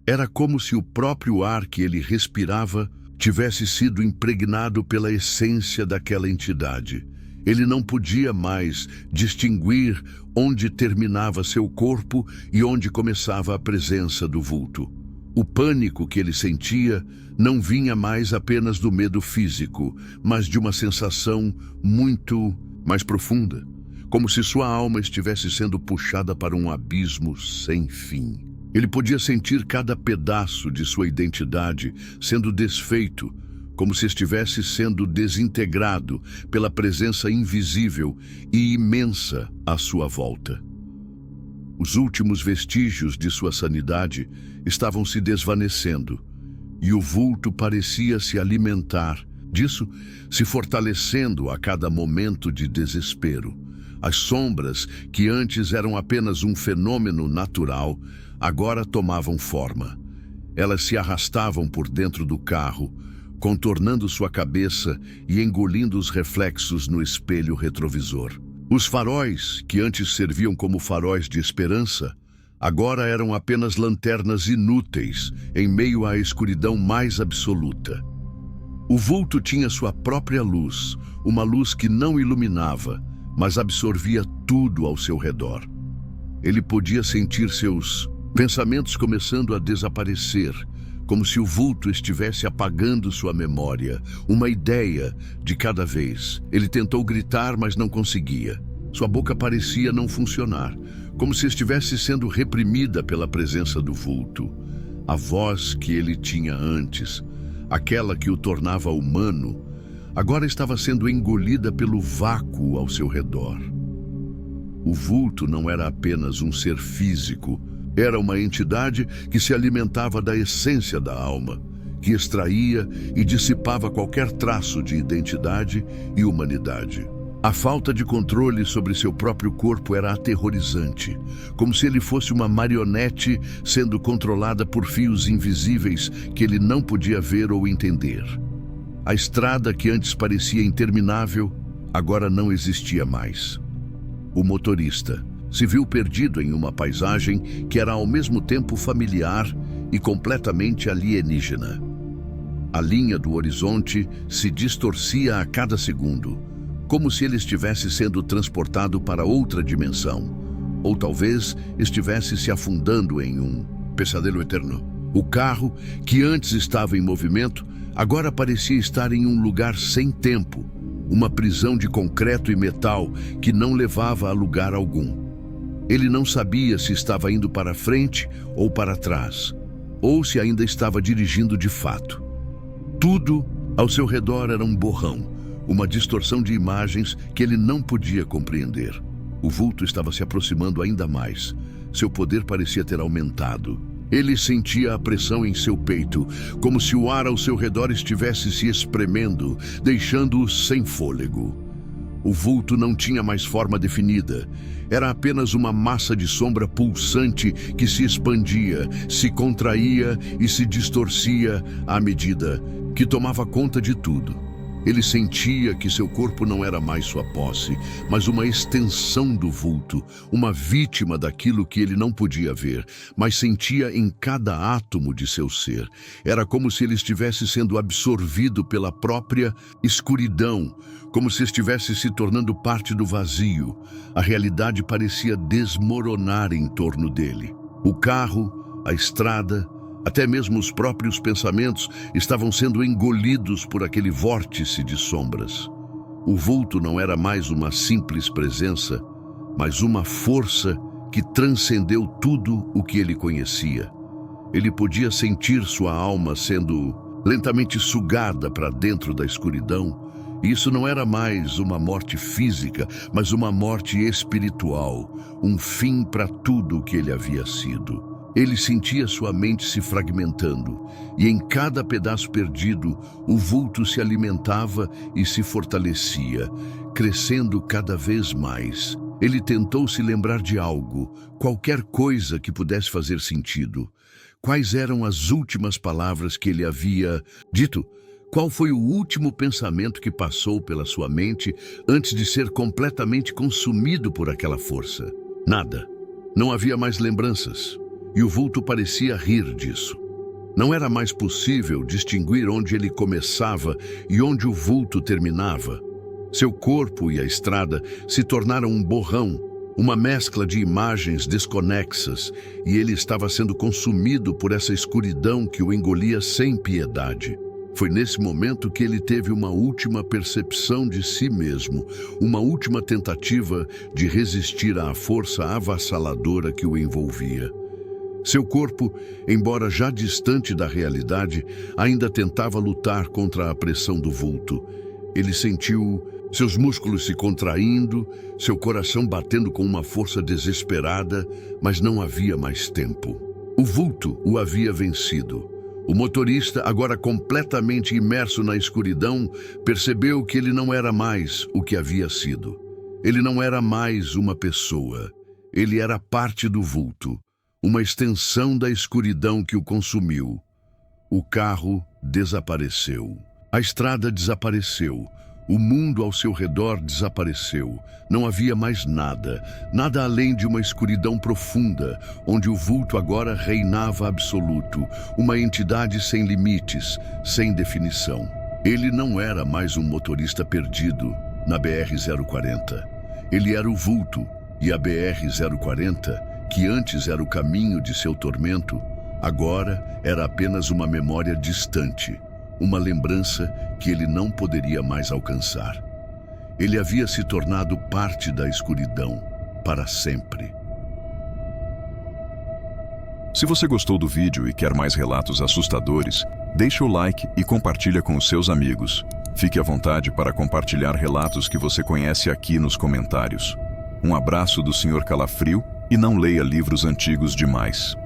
Era como se o próprio ar que ele respirava tivesse sido impregnado pela essência daquela entidade. Ele não podia mais distinguir onde terminava seu corpo e onde começava a presença do vulto. O pânico que ele sentia não vinha mais apenas do medo físico, mas de uma sensação muito mais profunda, como se sua alma estivesse sendo puxada para um abismo sem fim. Ele podia sentir cada pedaço de sua identidade sendo desfeito, como se estivesse sendo desintegrado pela presença invisível e imensa à sua volta. Os últimos vestígios de sua sanidade estavam se desvanecendo, e o vulto parecia se alimentar disso, se fortalecendo a cada momento de desespero. As sombras, que antes eram apenas um fenômeno natural, agora tomavam forma. Elas se arrastavam por dentro do carro, contornando sua cabeça e engolindo os reflexos no espelho retrovisor. Os faróis, que antes serviam como faróis de esperança, agora eram apenas lanternas inúteis em meio à escuridão mais absoluta. O vulto tinha sua própria luz, uma luz que não iluminava, mas absorvia tudo ao seu redor. Ele podia sentir seus pensamentos começando a desaparecer, como se o vulto estivesse apagando sua memória, uma ideia de cada vez. Ele tentou gritar, mas não conseguia. Sua boca parecia não funcionar, como se estivesse sendo reprimida pela presença do vulto. A voz que ele tinha antes, aquela que o tornava humano, agora estava sendo engolida pelo vácuo ao seu redor. O vulto não era apenas um ser físico, era uma entidade que se alimentava da essência da alma, que extraía e dissipava qualquer traço de identidade e humanidade. A falta de controle sobre seu próprio corpo era aterrorizante, como se ele fosse uma marionete sendo controlada por fios invisíveis que ele não podia ver ou entender. A estrada que antes parecia interminável, agora não existia mais. O motorista se viu perdido em uma paisagem que era ao mesmo tempo familiar e completamente alienígena. A linha do horizonte se distorcia a cada segundo, como se ele estivesse sendo transportado para outra dimensão, ou talvez estivesse se afundando em um pesadelo eterno. O carro, que antes estava em movimento, agora parecia estar em um lugar sem tempo, uma prisão de concreto e metal que não levava a lugar algum. Ele não sabia se estava indo para frente ou para trás, ou se ainda estava dirigindo de fato. Tudo ao seu redor era um borrão, uma distorção de imagens que ele não podia compreender. O vulto estava se aproximando ainda mais. Seu poder parecia ter aumentado. Ele sentia a pressão em seu peito, como se o ar ao seu redor estivesse se espremendo, deixando-o sem fôlego. O vulto não tinha mais forma definida. Era apenas uma massa de sombra pulsante que se expandia, se contraía e se distorcia à medida que tomava conta de tudo. Ele sentia que seu corpo não era mais sua posse, mas uma extensão do vulto, uma vítima daquilo que ele não podia ver, mas sentia em cada átomo de seu ser. Era como se ele estivesse sendo absorvido pela própria escuridão, como se estivesse se tornando parte do vazio. A realidade parecia desmoronar em torno dele. O carro, a estrada, até mesmo os próprios pensamentos estavam sendo engolidos por aquele vórtice de sombras. O vulto não era mais uma simples presença, mas uma força que transcendeu tudo o que ele conhecia. Ele podia sentir sua alma sendo lentamente sugada para dentro da escuridão, e isso não era mais uma morte física, mas uma morte espiritual, um fim para tudo o que ele havia sido. Ele sentia sua mente se fragmentando, e em cada pedaço perdido, o vulto se alimentava e se fortalecia, crescendo cada vez mais. Ele tentou se lembrar de algo, qualquer coisa que pudesse fazer sentido. Quais eram as últimas palavras que ele havia dito? Qual foi o último pensamento que passou pela sua mente antes de ser completamente consumido por aquela força? Nada. Não havia mais lembranças. E o vulto parecia rir disso. Não era mais possível distinguir onde ele começava e onde o vulto terminava. Seu corpo e a estrada se tornaram um borrão, uma mescla de imagens desconexas, e ele estava sendo consumido por essa escuridão que o engolia sem piedade. Foi nesse momento que ele teve uma última percepção de si mesmo, uma última tentativa de resistir à força avassaladora que o envolvia. Seu corpo, embora já distante da realidade, ainda tentava lutar contra a pressão do vulto. Ele sentiu seus músculos se contraindo, seu coração batendo com uma força desesperada, mas não havia mais tempo. O vulto o havia vencido. O motorista, agora completamente imerso na escuridão, percebeu que ele não era mais o que havia sido. Ele não era mais uma pessoa. Ele era parte do vulto. Uma extensão da escuridão que o consumiu. O carro desapareceu. A estrada desapareceu. O mundo ao seu redor desapareceu. Não havia mais nada, nada além de uma escuridão profunda, onde o vulto agora reinava absoluto, uma entidade sem limites, sem definição. Ele não era mais um motorista perdido na BR-040. Ele era o vulto, e a BR-040, que antes era o caminho de seu tormento, agora era apenas uma memória distante, uma lembrança que ele não poderia mais alcançar. Ele havia se tornado parte da escuridão para sempre. Se você gostou do vídeo e quer mais relatos assustadores, deixe o like e compartilha com os seus amigos. Fique à vontade para compartilhar relatos que você conhece aqui nos comentários. Um abraço do Sr. Calafrio e não leia livros antigos demais.